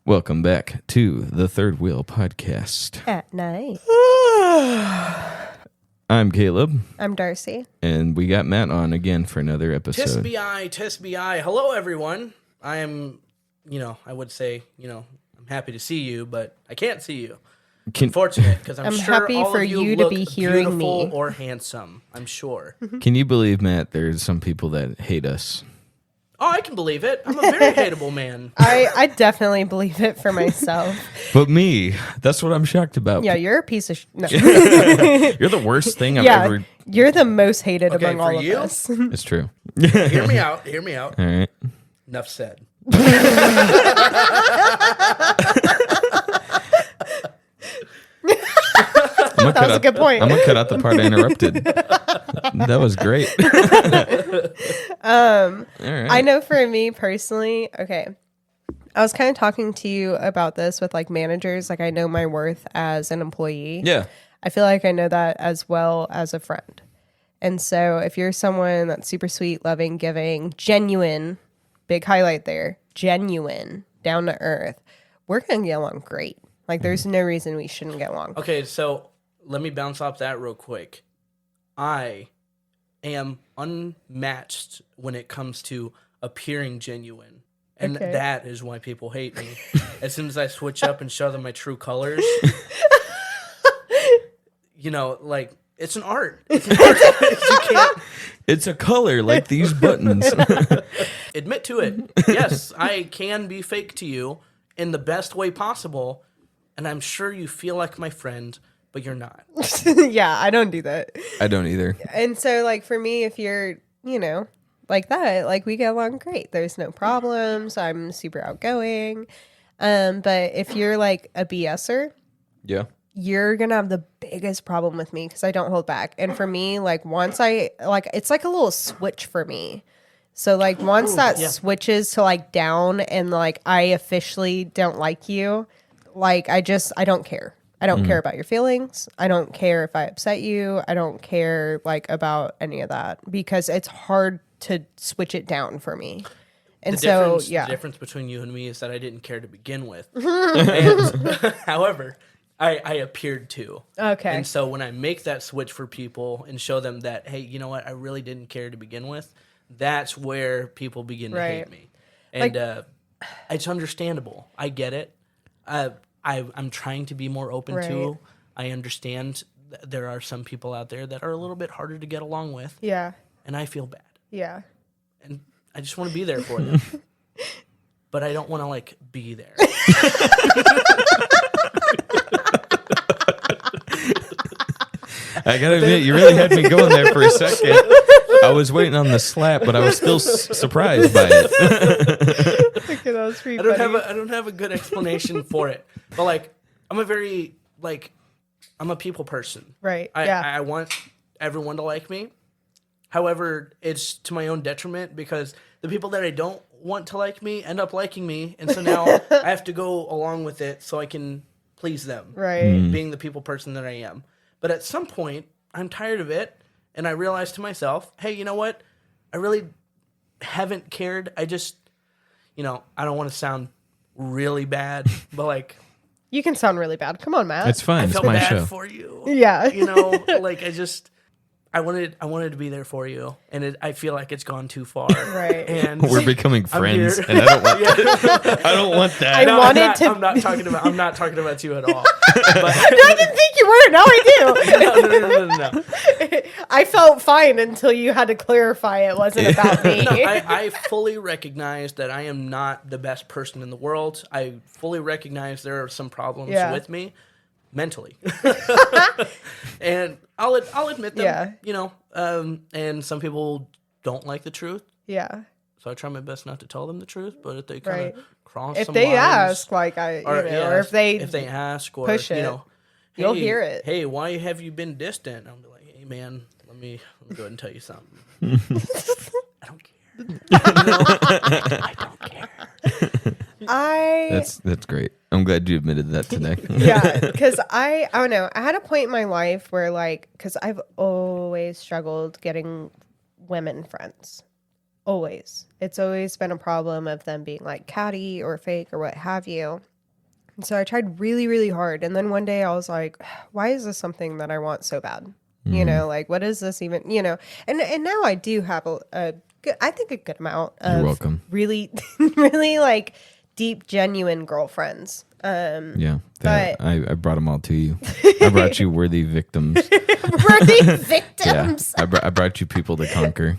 Welcome back to the Third Wheel Podcast. At night. I'm Caleb. I'm Darci. And we got Matt on again for another episode. Tis bi. Hello, everyone. I am, I would say, I'm happy to see you, but I can't see you. Unfortunate, because I'm sure happy all for of you you to look be hearing beautiful me. or handsome. I'm sure. Can you believe, Matt, there's some people that hate us? Oh, I can believe it. I'm a very hateable man. I definitely believe it for myself. But me, that's what I'm shocked about. Yeah, you're a piece of no. You're the worst thing I've Yeah, ever... you're the most hated Okay, among all for of you? us. It's true. Hear me out. Hear me out. All right. Enough said. That was a good point. I'm going to cut out the part I interrupted. That was great. All right. I know for me personally, okay, I was kind of talking to you about this with like managers. Like I know my worth as an employee. Yeah. I feel like I know that as well as a friend. And so if you're someone that's super sweet, loving, giving, genuine, big highlight there, genuine, down to earth, we're going to get along great. Like there's no reason we shouldn't get along. Okay, so let me bounce off that real quick. I am unmatched when it comes to appearing genuine. And Okay. that is why people hate me. As soon as I switch up and show them my true colors, like, it's an art. It's an art. You can't It's a color like these buttons. admit to it. Yes, I can be fake to you in the best way possible. And I'm sure you feel like my friend, but you're not. Yeah, I don't do that. I don't either. And so like for me, if you're, like that, like we get along great. There's no problems. I'm super outgoing. But if you're like a BSer, Yeah. you're gonna have the biggest problem with me because I don't hold back. And for me, like once it's like a little switch for me. So like once that switches to like down and like I officially don't like you, like I don't care. I don't care about your feelings. I don't care if I upset you. I don't care like about any of that because it's hard to switch it down for me. And The difference between you and me is that I didn't care to begin with. And, however, I appeared to. Okay. And so when I make that switch for people and show them that, hey, you know what, I really didn't care to begin with, that's where people begin to hate me. And it's understandable. I get it. I'm trying to be more open to. I understand there are some people out there that are a little bit harder to get along with. Yeah. And I feel bad. Yeah. And I just want to be there for them. But I don't want to, like, be there. I gotta admit, you really had me going there for a second. I was waiting on the slap, but I was still surprised by it. Okay, that was pretty I don't have a good explanation for it. But, like, I'm a people person. Right. I want everyone to like me. However, it's to my own detriment because the people that I don't want to like me end up liking me. And so now I have to go along with it so I can please them. Right. Being the people person that I am. But at some point, I'm tired of it. And I realize to myself, hey, you know what? I really haven't cared. I just, I don't want to sound really bad, but like... You can sound really bad. Come on, Matt. It's fine. I It's felt my bad show. for you. Yeah. Like I wanted to be there for you, and I feel like it's gone too far. Right. And We're becoming friends, here. and I don't want that. I don't want that. I'm not talking about you at all. But, I didn't think you were. Now I do. no. I felt fine until you had to clarify it wasn't about me. No, I fully recognize that I am not the best person in the world. I fully recognize there are some problems with me mentally. And I'll admit them, and some people don't like the truth. Yeah. So I try my best not to tell them the truth, but if they kind of cross If some they lines, ask, like or if they ask, or push it, you'll hear it. Hey, why have you been distant? I'll be like, hey man, let me go ahead and tell you something. I don't care. I don't care. That's great. I'm glad you admitted that today. Yeah, because I don't know. I had a point in my life where because I've always struggled getting women friends. Always. It's always been a problem of them being like catty or fake or what have you. And so I tried really, really hard. And then one day I was like, why is this something that I want so bad? You know, like, what is this even, you know? And now I do have a good, I think a good amount of You're welcome. really, really like deep, genuine girlfriends. Yeah. But I brought them all to you. I brought you worthy victims. worthy victims. Yeah. I brought you people to conquer.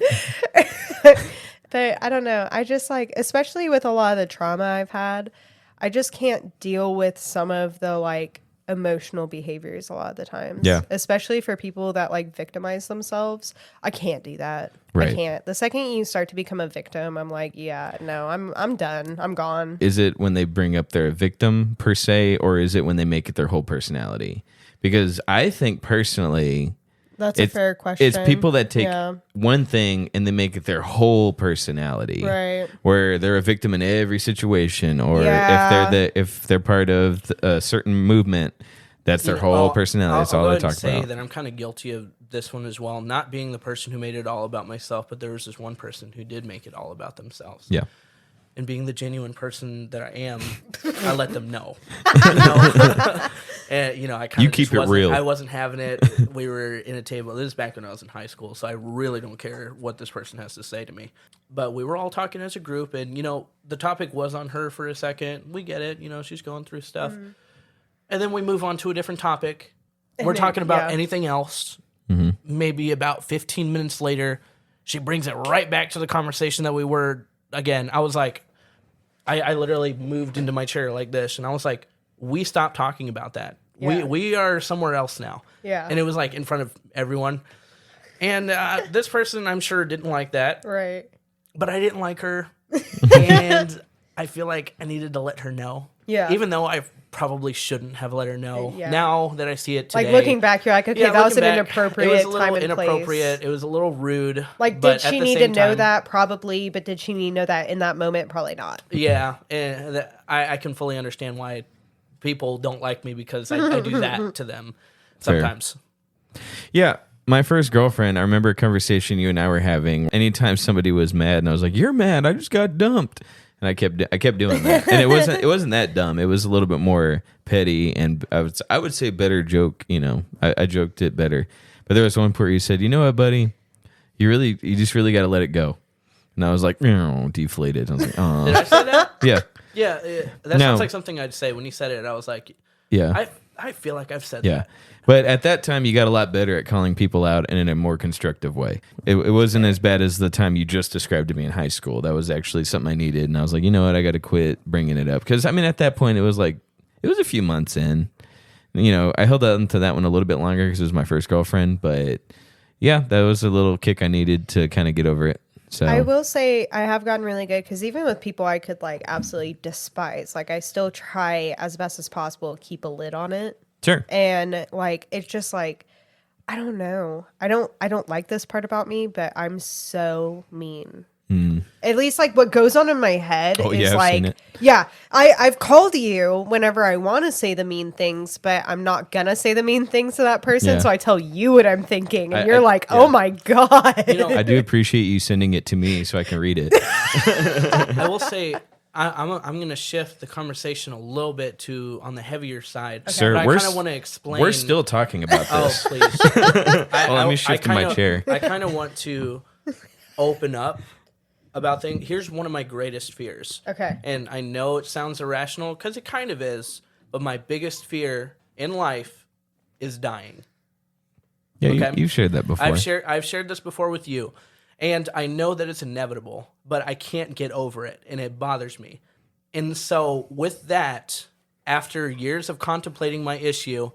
But I don't know. I just like, especially with a lot of the trauma I've had, I just can't deal with some of the like emotional behaviors a lot of the times. Yeah. Especially for people that like victimize themselves. I can't do that. Right. I can't. The second you start to become a victim, I'm like, yeah, no, I'm done. I'm gone. Is it when they bring up their victim per se, or is it when they make it their whole personality? Because I think personally, That's a fair question. it's people that take one thing and they make it their whole personality, Right. where they're a victim in every situation, or Yeah. if they're part of a certain movement, that's their whole personality. That's all they talk say about. that I'm kind of guilty of this one as well. Not being the person who made it all about myself, but there was this one person who did make it all about themselves. Yeah. And being the genuine person that I am, I let them know. You know? And, you know, I kind You of keep it real. I wasn't having it. We were in a table. This is back when I was in high school, so I really don't care what this person has to say to me. But we were all talking as a group, and, you know, the topic was on her for a second. We get it. You know, she's going through stuff. Mm-hmm. And then we move on to a different topic. We're talking about anything else. Mm-hmm. Maybe about 15 minutes later, she brings it right back to the conversation that we were. Again, I was like, I literally moved into my chair like this, and I was like, we stopped talking about that. Yeah. We are somewhere else now. Yeah. And it was like in front of everyone. And this person, I'm sure, didn't like that. Right. But I didn't like her. And I feel like I needed to let her know. Yeah. Even though I probably shouldn't have let her know. Yeah. Now that I see it today. Like looking back, you're like, okay, that was an inappropriate it was a little time and inappropriate. place. It was a little rude. Like, but did she need to know that? Probably, but did she need to know that in that moment? Probably not. Yeah, and I can fully understand why people don't like me, because I do that to them sometimes. Fair. Yeah. My first girlfriend, I remember a conversation you and I were having. Anytime somebody was mad, and I was like, "You're mad. I just got dumped." And I kept doing that, and it wasn't that dumb. It was a little bit more petty, and I would say better joke. You know, I joked it better. But there was one point where you said, "You know what, buddy? You just really got to let it go." And I was like, deflated. I was like, "Oh." Did I say that? Yeah. Yeah, that sounds like something I'd say. When you said it, I was like, yeah. I feel like I've said that. Yeah. But at that time, you got a lot better at calling people out and in a more constructive way. It wasn't as bad as the time you just described to me in high school. That was actually something I needed. And I was like, you know what? I got to quit bringing it up. Because, I mean, at that point, it was a few months in. You know, I held on to that one a little bit longer because it was my first girlfriend. But, yeah, that was a little kick I needed to kind of get over it. So I will say I have gotten really good, because even with people I could like absolutely despise, like I still try as best as possible to keep a lid on it. Sure. And like it's just like, I don't know. I don't like this part about me, but I'm so mean. At least like what goes on in my head is like, yeah, I've called you whenever I want to say the mean things, but I'm not gonna say the mean things to that person. Yeah. So I tell you what I'm thinking, and you're like, oh my God. You know, I do appreciate you sending it to me so I can read it. I will say, I'm going to shift the conversation a little bit to on the heavier side. Okay. Sir, I kind of want to explain. We're still talking about this. Oh, please. Let me shift my chair. I kind of want to open up about things. Here's one of my greatest fears. Okay. And I know it sounds irrational, because it kind of is, but my biggest fear in life is dying. Yeah, okay? You've shared that before. I've shared this before with you. And I know that it's inevitable, but I can't get over it, and it bothers me. And so with that, after years of contemplating my issue,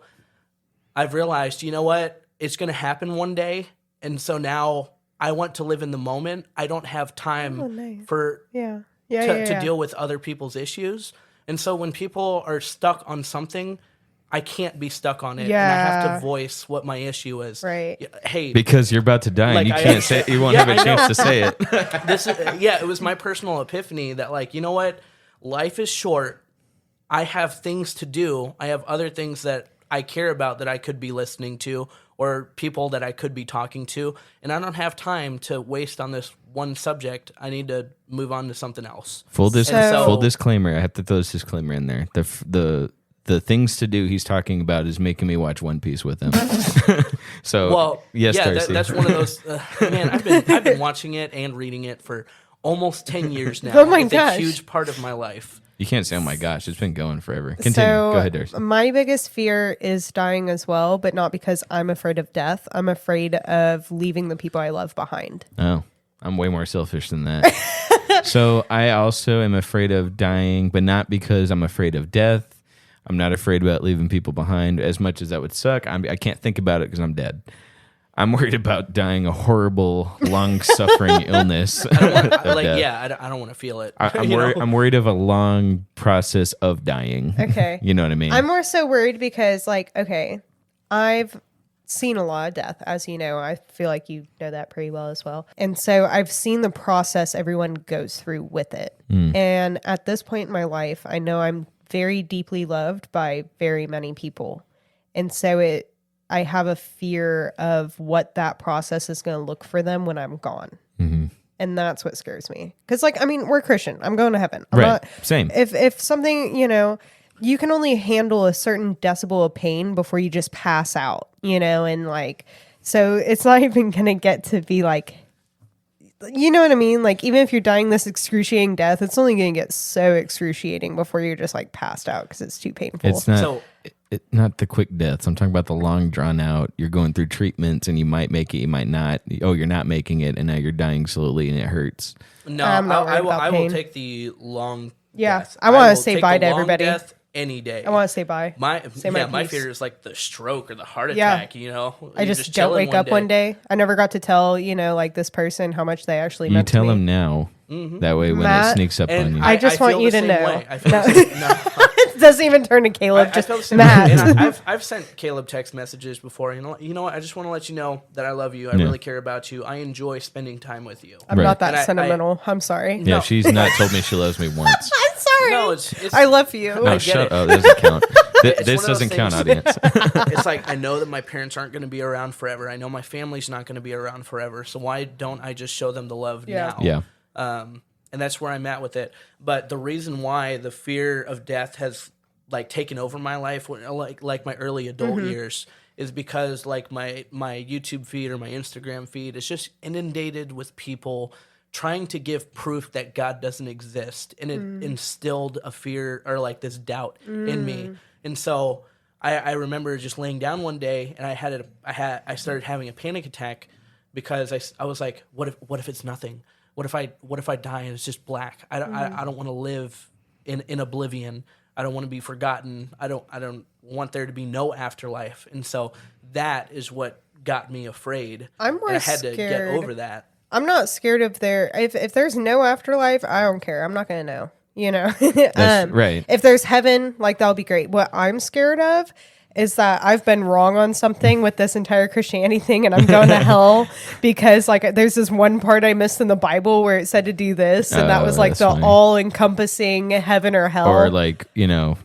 I've realized, you know what? It's going to happen one day. And so now I want to live in the moment. I don't have time to deal with other people's issues. And so when people are stuck on something, I can't be stuck on it. Yeah. And I have to voice what my issue is. Right. Hey, because you're about to die, and you can't say it. You won't have a chance to say it. It was my personal epiphany that, like, you know what? Life is short. I have things to do. I have other things that I care about that I could be listening to, or people that I could be talking to, and I don't have time to waste on this one subject, I need to move on to something else. Full disclaimer. I have to throw this disclaimer in there. The things to do he's talking about is making me watch One Piece with him. So, well, yes, yeah, Darci. that's one of those. Man, I've been watching it and reading it for almost 10 years now. Oh my it's gosh. a huge part of my life. You can't say, oh my gosh, it's been going forever. Continue. So, Go ahead, Darci. my biggest fear is dying as well, but not because I'm afraid of death. I'm afraid of leaving the people I love behind. Oh, I'm way more selfish than that. So I also am afraid of dying, but not because I'm afraid of death. I'm not afraid about leaving people behind. As much as that would suck, I can't think about it because I'm dead. I'm worried about dying a horrible, long-suffering illness. I don't want to feel it. I'm worried of a long process of dying. Okay. You know what I mean? I'm more so worried because, like, okay, I've seen a lot of death, as you know. I feel like you know that pretty well as well. And so I've seen the process everyone goes through with it. And at this point in my life, I know I'm very deeply loved by very many people. And so I have a fear of what that process is going to look for them when I'm gone. Mm-hmm. And that's what scares me. Because, like, I mean, we're Christian. I'm going to heaven. I'm not, same. If something, you can only handle a certain decibel of pain before you just pass out, and like, so it's not even going to get to be like, you know what I mean? Like, even if you're dying this excruciating death, it's only going to get so excruciating before you're just like passed out because it's too painful. It's not, not the quick deaths. I'm talking about the long drawn out. You're going through treatments and you might make it, you might not. Oh, you're not making it, and now you're dying slowly and it hurts. No, I will take the long. Yeah, death. I want to say bye to everybody. Death any day. I want to say bye. My piece. fear is like the stroke or the heart attack. I just don't wake up one day. I never got to tell like this person how much they actually meant to me. You tell them now. Mm-hmm. That way, when Matt, it sneaks up on you, I just want you to know. No. It doesn't even turn to Caleb. I feel the same Matt. And I've sent Caleb text messages before. You know what? I just want to let you know that I love you. I really care about you. I enjoy spending time with you. I'm not that sentimental. I'm sorry. Yeah, No. she's not told me she loves me once. I'm sorry. No, it's I love you. No, shut up. This doesn't count. This doesn't count, audience. It's like, I know that my parents aren't going to be around forever. I know my family's not going to be around forever. So why don't I just show them the love now? Yeah. And that's where I'm at with it. But the reason why the fear of death has like taken over my life, like my early adult years, is because like my YouTube feed or my Instagram feed is just inundated with people trying to give proof that God doesn't exist, and it instilled a fear or like this doubt in me. And so I remember just laying down one day, and I started having a panic attack because I was like, what if it's nothing? What if I die and it's just black? I don't want to live in oblivion. I don't want to be forgotten. I don't want there to be no afterlife. And so that is what got me afraid. I'm more and I had scared. to get over that. I'm not scared of if there's no afterlife, I don't care. I'm not gonna know. That's right. If there's heaven, like that'll be great. What I'm scared of is that I've been wrong on something with this entire Christianity thing, and I'm going to hell because like there's this one part I missed in the Bible where it said to do this, and that was like the all-encompassing heaven or hell. Or like, no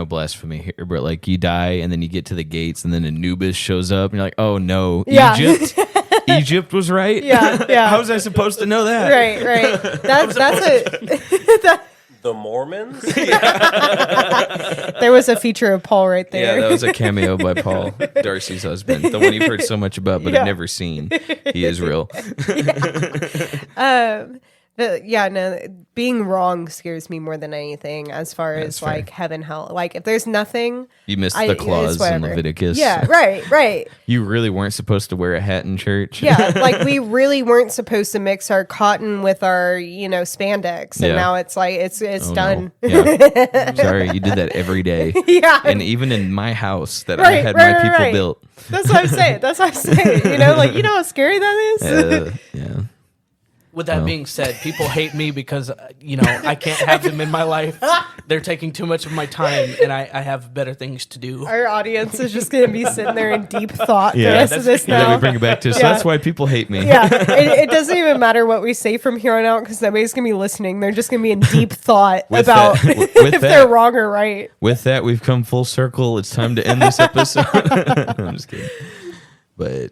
blasphemy here, but like you die and then you get to the gates and then Anubis shows up and you're like, oh no, yeah. Egypt? Egypt was right? Yeah. How was I supposed to know that? Right. That's it. The Mormons? There was a feature of Paul right there. Yeah, that was a cameo by Paul, Darci's husband, the one you've heard so much about but have never seen. He is real. Being wrong scares me more than anything as far as fair. Like heaven, hell. Like if there's nothing, You missed the clause in Leviticus. Yeah, right. You really weren't supposed to wear a hat in church. Yeah, like we really weren't supposed to mix our cotton with our, spandex, and now it's like it's done. No. Yeah. Sorry, you did that every day. Yeah, and even in my house that I had my people built. That's what I'm saying. How scary that is. Yeah. With that being said, people hate me because, I can't have them in my life. They're taking too much of my time, and I have better things to do. Our audience is just going to be sitting there in deep thought the rest of this now. Let me bring it back to so that's why people hate me. Yeah, it doesn't even matter what we say from here on out because nobody's going to be listening. They're just going to be in deep thought about if they're wrong or right. With that, we've come full circle. It's time to end this episode. No, I'm just kidding. But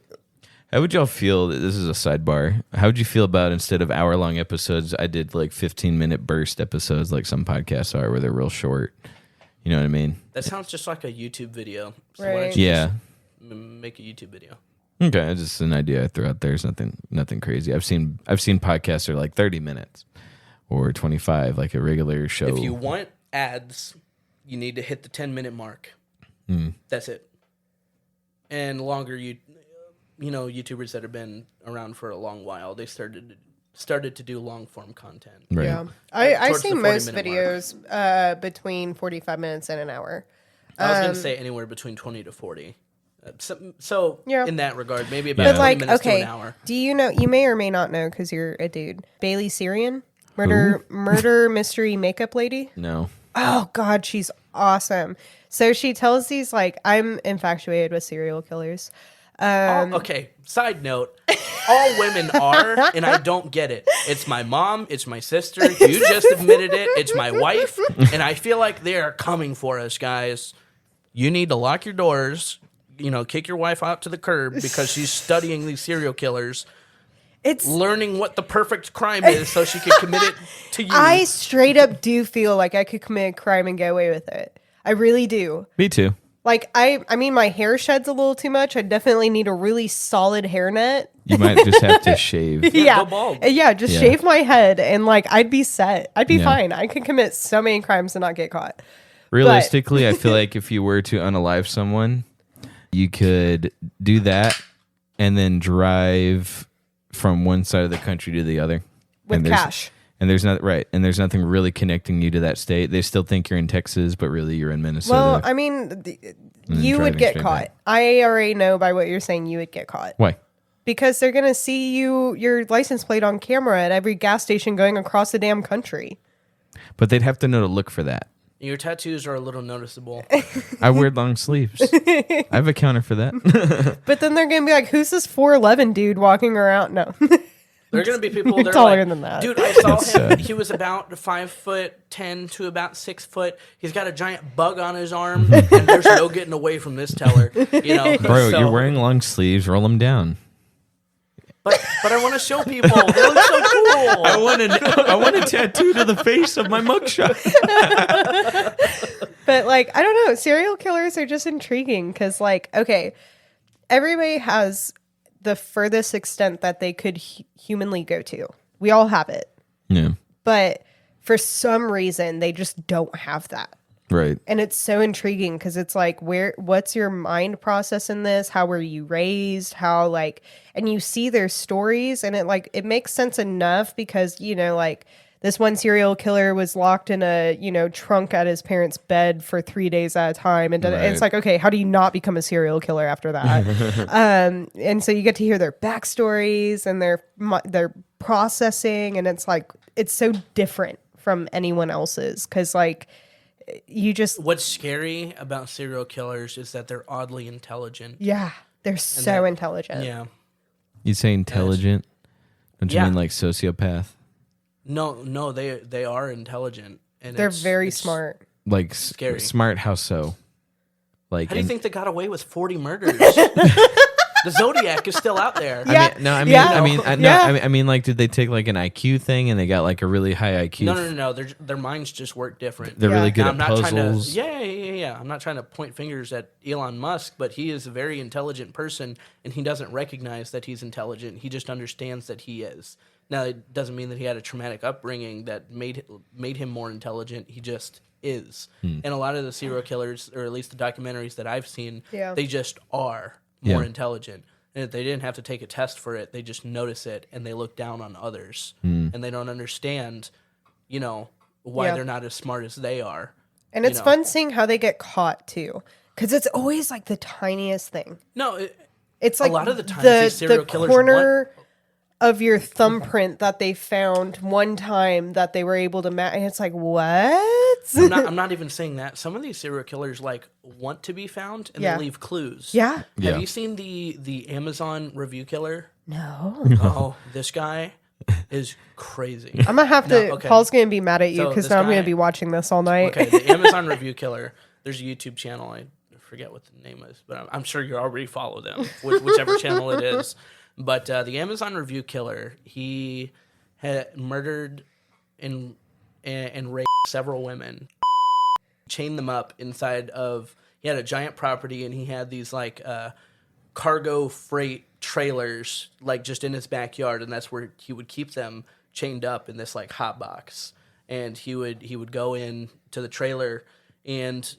How would y'all feel? This is a sidebar. How would you feel about instead of hour-long episodes, I did like 15-minute burst episodes like some podcasts are where they're real short? You know what I mean? That sounds just like a YouTube video. So Right. why don't you Yeah. just make a YouTube video? Okay, it's just an idea I threw out there. It's nothing crazy. I've seen podcasts that are like 30 minutes or 25, like a regular show. If you want ads, you need to hit the 10-minute mark. That's it. And longer, you know, YouTubers that have been around for a long while, they started to do long form content. Right. Yeah, I towards see the most 40-minute videos between 45 minutes and an hour. I was going to say anywhere between 20 to 40. So Yeah. in that regard, maybe about Yeah. But 20 like, minutes to okay, an hour. do you know? You may or may not know because you're a dude. Bailey Syrian, murder mystery makeup lady. No. Oh God, she's awesome. So she tells these like, I'm infatuated with serial killers. Okay, side note. All women are, and I don't get it. It's my mom, it's my sister. You just admitted it. It's my wife, and I feel like they are coming for us, guys. You need to lock your doors, you know, kick your wife out to the curb because she's studying these serial killers, It's learning what the perfect crime is so she can commit it to you. I straight up do feel like I could commit a crime and get away with it. I really do. Me too. Like I mean, my hair sheds a little too much. I definitely need a really solid hairnet. You might just have to shave. Yeah, go bald. yeah. Just Yeah. shave my head and like I'd be set. I'd be Yeah. fine. I could commit so many crimes and not get caught. Realistically, I feel like if you were to unalive someone, you could do that and then drive from one side of the country to the other. With And there's- cash. And there's not right, and there's nothing really connecting you to that state. They still think you're in Texas, but really you're in Minnesota. Well, I mean, you would driving get straight caught. back. I already know by what you're saying you would get caught. Why? Because they're going to see your license plate on camera at every gas station going across the damn country. But they'd have to know to look for that. Your tattoos are a little noticeable. I wear long sleeves. I have a counter for that. But then they're going to be like, who's this 4'11" dude walking around? No. There are going to be people they're Taller like, than that. dude, I saw That's him. sad. He was about 5'10" to about 6 foot. He's got a giant bug on his arm, and there's no getting away from this teller. You know, Bro, So- you're wearing long sleeves. Roll them down. But I want to show people. They look so cool. I want a tattoo to the face of my mugshot. But like, I don't know. Serial killers are just intriguing because, like, okay, everybody has the furthest extent that they could humanly go to. We all have it. Yeah, But for some reason, they just don't have that. right. And it's so intriguing because it's like, what's your mind process in this? How were you raised? How like, and you see their stories and it makes sense enough because, you know, like this one serial killer was locked in a, you know, trunk at his parents' bed for 3 days at a time. And Right. it's like, okay, how do you not become a serial killer after that? And so you get to hear their backstories and their processing. And it's like, it's so different from anyone else's because like, you just What's scary about serial killers is that they're oddly intelligent. yeah, they're so intelligent. Yeah. You say intelligent? Don't you Yeah. mean like sociopath? No, they are intelligent. And They're it's very smart. Like Scary. smart? How so? Like How do you in- think they got away with 40 murders? The Zodiac is still out there. Yeah. I mean, like, did they take like an IQ thing and they got like a really high IQ? No. Their minds just work different. They're Yeah. really good Now, at I'm not puzzles. trying to. Yeah. I'm not trying to point fingers at Elon Musk, but he is a very intelligent person, and he doesn't recognize that he's intelligent. He just understands that he is. Now, it doesn't mean that he had a traumatic upbringing that made him more intelligent. He just is. And a lot of the serial killers, or at least the documentaries that I've seen, Yeah. they just are more Yeah. intelligent. And if they didn't have to take a test for it, they just notice it and they look down on others. And they don't understand, you know, why Yeah. they're not as smart as they are. And it's know. fun seeing how they get caught too. Because it's always like the tiniest thing. No, It's like lot of the times these serial killers corner of your thumbprint that they found one time that they were able to match. And it's like, what? I'm not even saying that. Some of these serial killers like want to be found and Yeah. they leave clues. Yeah. Yeah. Have you seen the Amazon review killer? No. Oh, this guy is crazy. I'm going to have to. No, okay. Paul's going to be mad at you So because this now I'm going guy- to be watching this all night. Okay, the Amazon review killer. There's a YouTube channel. I forget what the name is, but I'm sure you already follow them, whichever channel it is. But the Amazon review killer, he had murdered and raped several women, chained them up inside of. He had a giant property, and he had these like cargo freight trailers like just in his backyard, and that's where he would keep them chained up in this like hot box. And he would go in to the trailer and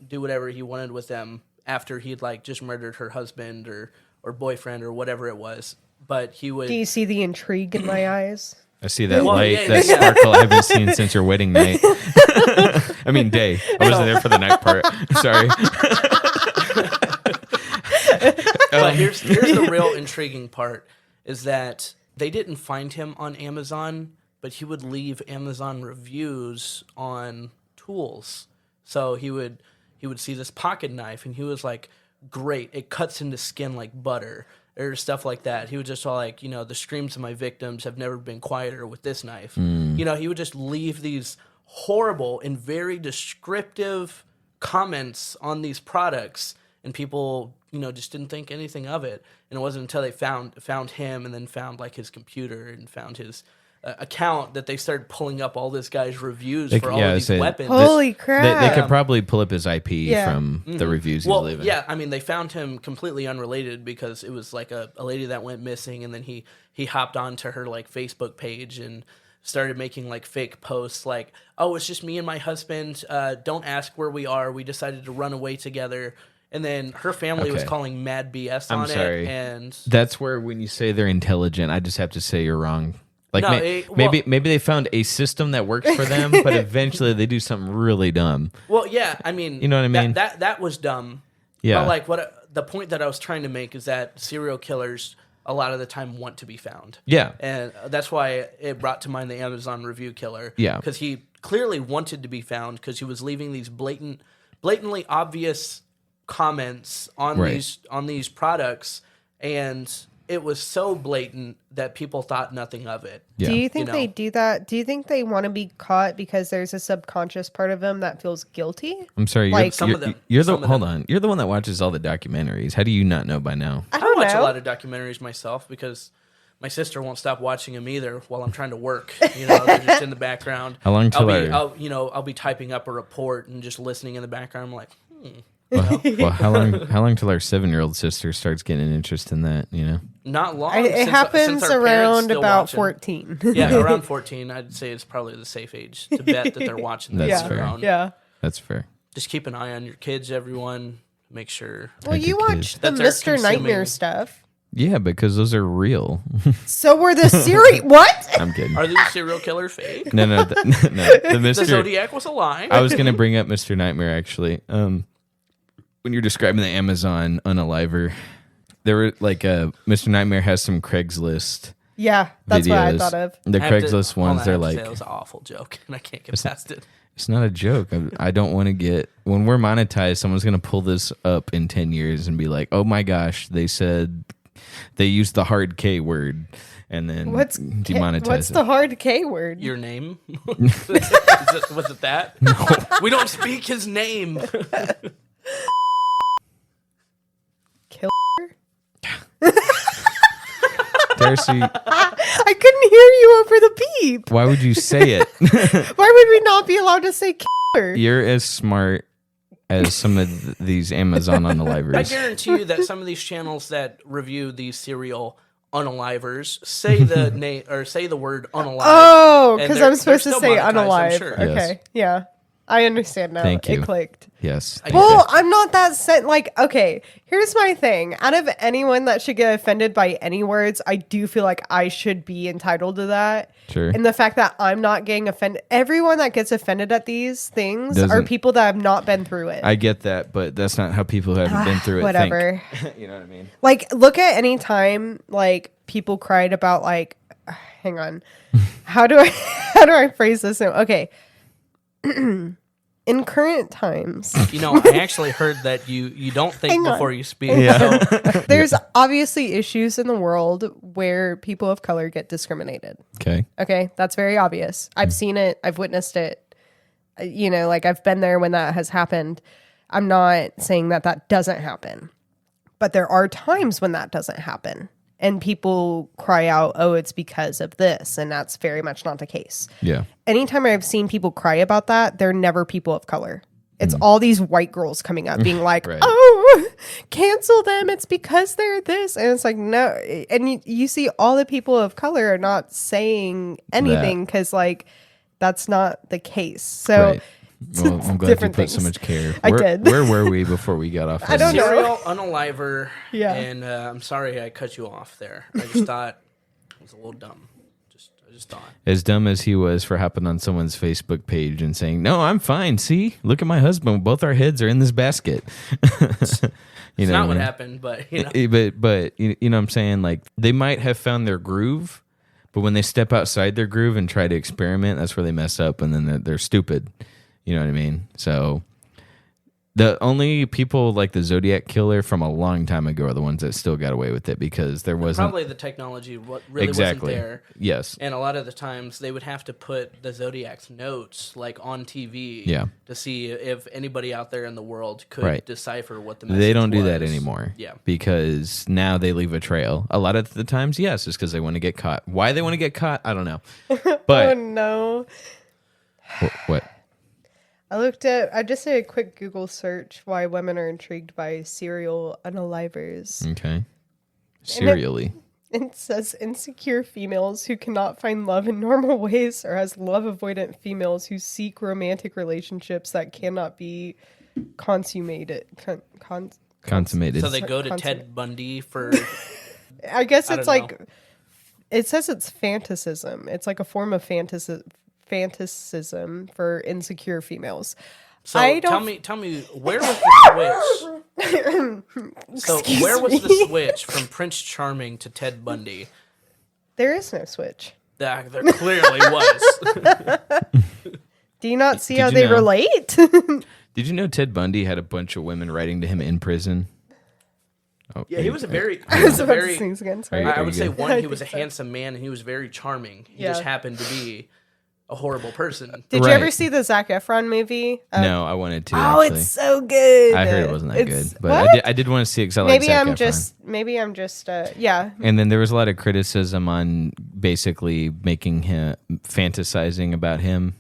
do whatever he wanted with them after he'd like just murdered her husband or boyfriend or whatever it was. But he would. Do you see the intrigue in my eyes? I see that light, that sparkle I haven't seen since your wedding night. I mean, day. I wasn't there for the neck part. Sorry. But here's the real intriguing part, is that they didn't find him on Amazon, but he would leave Amazon reviews on tools. So he would see this pocket knife, and he was like, great, it cuts into skin like butter, or stuff like that. He would just all like, the screams of my victims have never been quieter with this knife. He would just leave these horrible and very descriptive comments on these products, and people, just didn't think anything of it. And it wasn't until they found him, and then found like his computer and found his account, that they started pulling up all this guy's reviews for all of these weapons. Holy crap. They could probably pull up his IP from the reviews he's leaving. Yeah, I mean, they found him completely unrelated because it was like a lady that went missing, and then he hopped onto her like Facebook page and started making like fake posts like, oh, it's just me and my husband. Don't ask where we are. We decided to run away together. And then her family was calling mad BS on it. And that's where, when you say they're intelligent, I just have to say you're wrong. Like maybe they found a system that works for them, but eventually they do something really dumb. Well, yeah, I mean, you know what I mean? That was dumb. Yeah. But like the point that I was trying to make is that serial killers a lot of the time want to be found. Yeah. And that's why it brought to mind the Amazon review killer. Yeah. Because he clearly wanted to be found, because he was leaving these blatantly obvious comments on these products, and it was so blatant that people thought nothing of it. Yeah. Do you think they do that? Do you think they want to be caught because there's a subconscious part of them that feels guilty? I'm sorry, like some of them. You're the one that watches all the documentaries. How do you not know by now? I watch a lot of documentaries myself because my sister won't stop watching them either while I'm trying to work. They're just in the background. How long till I'll be typing up a report and just listening in the background. I'm like, Well, how long till our 7-year-old sister starts getting an interest in that? Not long. It happens around about 14. Yeah, around 14. I'd say it's probably the safe age to bet that they're watching that on their own. Yeah, that's fair. Just keep an eye on your kids, everyone. Make sure. Well, you watch the Mr. Nightmare stuff. Yeah, because those are real. So were the serial. What? I'm kidding. Are these serial killers fake? No. The Mr. The Zodiac was a lie. I was going to bring up Mr. Nightmare, actually. When you're describing the Amazon unaliver, there were like Mr. Nightmare has some Craigslist. Yeah, that's videos. what I thought of. The Craigslist ones, they're like, it was an awful joke, and I can't get past it. It's not a joke. I don't want to get, when we're monetized, someone's going to pull this up in 10 years and be like, oh my gosh, they said they used the hard K word, and then demonetize What's the hard K word? Your name? Was it that? No. We don't speak his name. Darci, I couldn't hear you over the beep. why would you say it? Why would we not be allowed to say killer? You're as smart as some of these Amazon unalivers. I guarantee you that some of these channels that review these serial unalivers say the name or say the word unalive. Oh, because I'm supposed to say unalive. Sure. Okay, Yes. Yeah. I understand now. Thank you. It clicked. Yes. Well, I'm not that okay, here's my thing. Out of anyone that should get offended by any words, I do feel like I should be entitled to that. Sure. And the fact that I'm not getting offended, everyone that gets offended at these things are people that have not been through it. I get that, but that's not how people who haven't been through it whatever. think. You know what I mean? Like, look at any time like people cried about like, hang on, how do I phrase this? Okay. In current times, I actually heard that you don't think before you speak. Yeah. So. There's obviously issues in the world where people of color get discriminated. Okay, that's very obvious. I've seen it. I've witnessed it. Like I've been there when that has happened. I'm not saying that doesn't happen, but there are times when that doesn't happen. and people cry out, oh, it's because of this. And that's very much not the case. Yeah. Anytime I've seen people cry about that, they're never people of color. It's all these white girls coming up being like, Right. oh, cancel them. It's because they're this. And it's like, no. And you see all the people of color are not saying anything because, like, that's not the case. So Right. Well, I'm glad you different put so things. much care. I did. Where were we before we got off? I don't know. Serial unaliver. Yeah. And I'm sorry I cut you off there. I just thought it was a little dumb. I just thought. As dumb as he was for hopping on someone's Facebook page and saying, "No, I'm fine. See, look at my husband. Both our heads are in this basket." It's not what happened, but you know. But you know what I'm saying? Like, they might have found their groove, but when they step outside their groove and try to experiment, that's where they mess up, and then they're stupid. You know what I mean? So the only people like the Zodiac Killer from a long time ago are the ones that still got away with it because there wasn't Probably the technology really wasn't there. Yes. And a lot of the times they would have to put the Zodiac's notes like on TV to see if anybody out there in the world could decipher what the message They don't do was. that anymore. Yeah. Because now they leave a trail. A lot of the times, yes, it's because they want to get caught. Why they want to get caught, I don't know. But Oh, no. What? I just did a quick Google search why women are intrigued by serial unalivers. Okay. Serially. It says insecure females who cannot find love in normal ways or as love avoidant females who seek romantic relationships that cannot be consummated. Consummated. So they go to Ted Bundy for. I guess it's I like, don't know. it says it's fantasism. It's like a form of fantasism for insecure females. So I tell don't me, where was the switch? So where was the switch from Prince Charming to Ted Bundy? There is no switch. There clearly was. Do you not see Did how you they know? relate? Did you know Ted Bundy had a bunch of women writing to him in prison? Oh, Yeah, he was a very. I was about to sing again. Sorry. I Are would you say good? one, he was a handsome man and he was very charming. He just Yeah. happened to be a horrible person. Did you Right. ever see the Zac Efron movie? No, I wanted to. Oh, actually. it's so good. I heard it wasn't that It's- good, but what? I did want to see it because I like Maybe Zac I'm Efron. just yeah. And then there was a lot of criticism on basically making him fantasizing about him,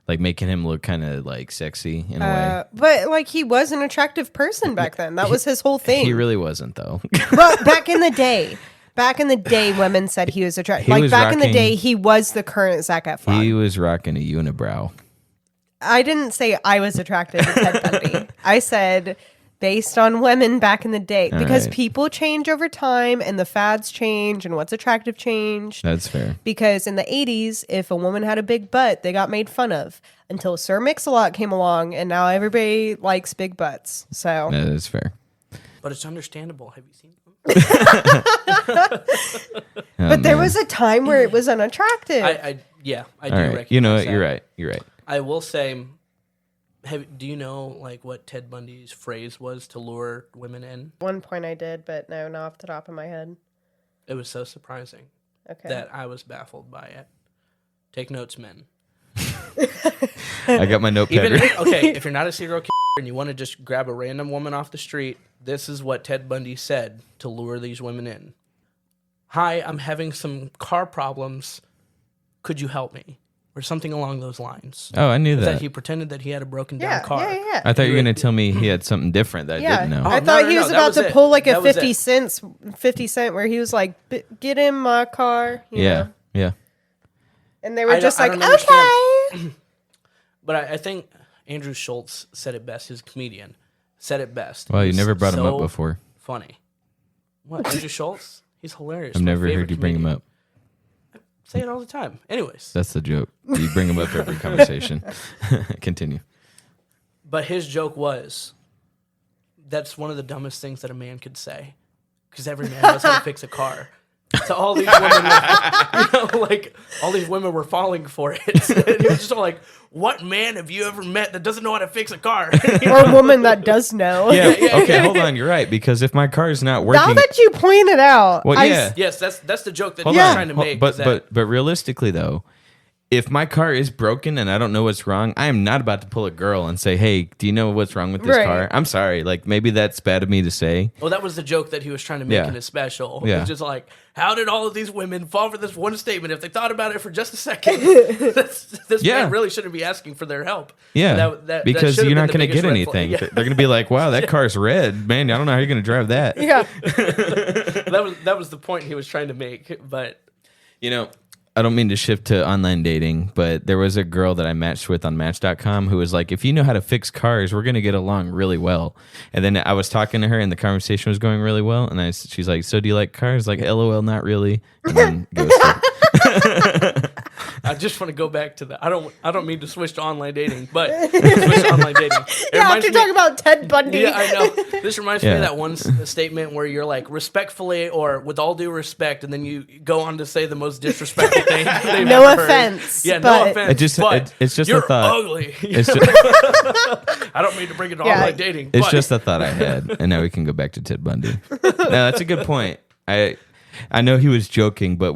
like making him look kind of like sexy in a way. But like he was an attractive person back then. That was his whole thing. He really wasn't though. But back in the day, women said he was attractive. He Like was back in the rocking- day, he was the current Zac Efron. He was rocking a unibrow. I didn't say I was attracted to Ted Bundy. I said based on women back in the day because right. people change over time and the fads change and what's attractive change. That's fair. Because in the 80s, if a woman had a big butt, they got made fun of until Sir Mix-a-Lot came along and now everybody likes big butts. So That is fair. But it's understandable. Have you seen them? but there was a time where it was unattractive. I do All right. recognize You know what? that. You're right. You're right. I will say, do you know like what Ted Bundy's phrase was to lure women in? One point I did, but no, not off the top of my head. It was so surprising Okay. that I was baffled by it. Take notes, men. I got my notepad. Even ready. okay, if you're not a serial killer and you want to just grab a random woman off the street, this is what Ted Bundy said to lure these women in. Hi, I'm having some car problems. Could you help me? Or something along those lines. Oh, I knew That that. he pretended that he had a broken yeah, down car. yeah. I thought you were going to tell me he had something different that I Yeah, didn't know. I Oh, thought no, he no, was that about was to it. pull like a That was 50 cent where he was like, get in my car. You Yeah. know? Yeah. And they were just I like, don't understand. okay. But I think Andrew Schultz said it best. His comedian said it best. Well, you He's never brought him up so before. Funny. What, Andrew Schultz? He's hilarious. I've My never favorite heard you bring him comedian. up. Say it all the time. Anyways. That's the joke. You bring him up every conversation. Continue. But his joke was, that's one of the dumbest things that a man could say. Because every man knows how to fix a car. So all these women, like all these women were falling for it. And he was just all like, "What man have you ever met that doesn't know how to fix a car?" Or a woman that does know. Yeah. Okay. Hold on. You're right. Because if my car is not working, Now that you pointed out, well, yeah. Yes, that's the joke that Hold he was on. trying to make. But is that- realistically though, if my car is broken and I don't know what's wrong, I am not about to pull a girl and say, "Hey, do you know what's wrong with this car?" I'm sorry. Like, maybe that's bad of me to say. Well, that was the joke that he was trying to make in his special. Yeah. It's just like, how did all of these women fall for this one statement if they thought about it for just a second? this man really shouldn't be asking for their help. Yeah, because you're not going to get anything. They're going to be like, "Wow, that car's red. Man, I don't know how you're going to drive that." Yeah. That was the point he was trying to make. But, I don't mean to shift to online dating, but there was a girl that I matched with on Match.com who was like, if you know how to fix cars, we're going to get along really well. And then I was talking to her and the conversation was going really well. And she's like, so do you like cars? Like, LOL, not really. And then I just want to go back to that. I don't mean to switch to online dating, but switch to online dating. Yeah, after talking about Ted Bundy. Yeah, I know. This reminds me of that one statement where you're like, respectfully or with all due respect, and then you go on to say the most disrespectful thing. No offense. Yeah, no offense. It's just you're a thought. Ugly. I don't mean to bring it to online dating. It's just a thought I had, and now we can go back to Ted Bundy. No, that's a good point. I know he was joking, but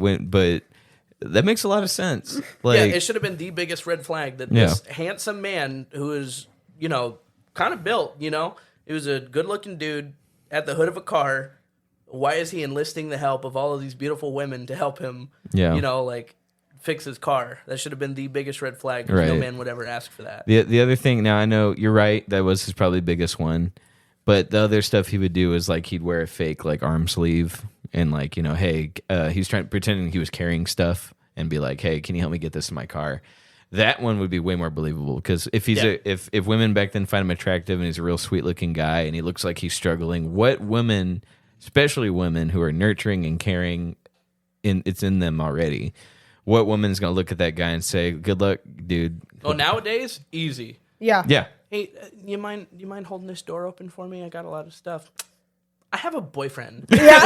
that makes a lot of sense. Like, it should have been the biggest red flag that this handsome man who is, kind of built, he was a good-looking dude at the hood of a car. Why is he enlisting the help of all of these beautiful women to help him, fix his car? That should have been the biggest red flag because no man would ever ask for that. The other thing, now I know you're right, that was his probably biggest one. But the other stuff he would do is like he'd wear a fake like arm sleeve and like, hey, he's pretending he was carrying stuff and be like, hey, can you help me get this in my car? That one would be way more believable because if he's if women back then find him attractive and he's a real sweet looking guy and he looks like he's struggling, what women, especially women who are nurturing and caring, it's in them already. What woman's gonna look at that guy and say, "Good luck, dude"? Oh, nowadays, easy. Yeah. Yeah. Hey, you mind holding this door open for me? I got a lot of stuff. I have a boyfriend. Yeah.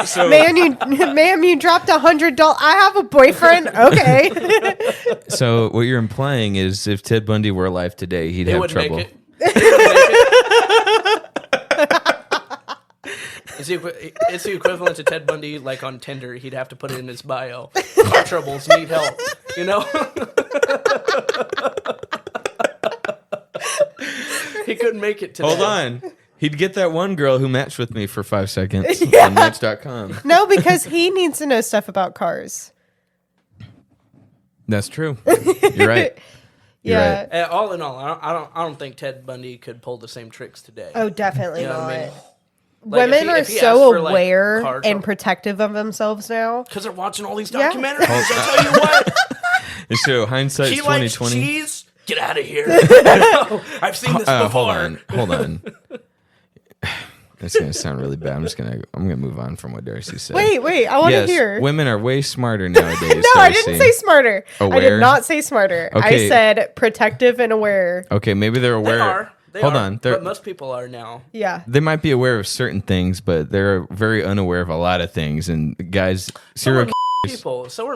So, ma'am, you dropped $100. I have a boyfriend. Okay. So what you're implying is, if Ted Bundy were alive today, he'd have trouble. Make it. It's the equivalent to Ted Bundy, like on Tinder. He'd have to put it in his bio. Car troubles, need help. He couldn't make it today. Hold on. He'd get that one girl who matched with me for 5 seconds on Match.com. No, because he needs to know stuff about cars. That's true. You're right. You're right. All in all, I don't think Ted Bundy could pull the same tricks today. Oh, definitely not. What I mean? Women are so aware and protective of themselves now. Because they're watching all these documentaries. I'll tell you what. So hindsight's 2020. Likes cheese? Get out of here. I've seen this before. Hold on. That's gonna sound really bad. I'm gonna move on from what Darci said. Wait, I want to hear. Women are way smarter nowadays. No, Darci. I didn't say smarter. Aware? I did not say smarter. Okay. I said protective and aware. Okay, maybe they're aware. Hold on. But most people are now. Yeah. They might be aware of certain things, but they're very unaware of a lot of things. And guys, so are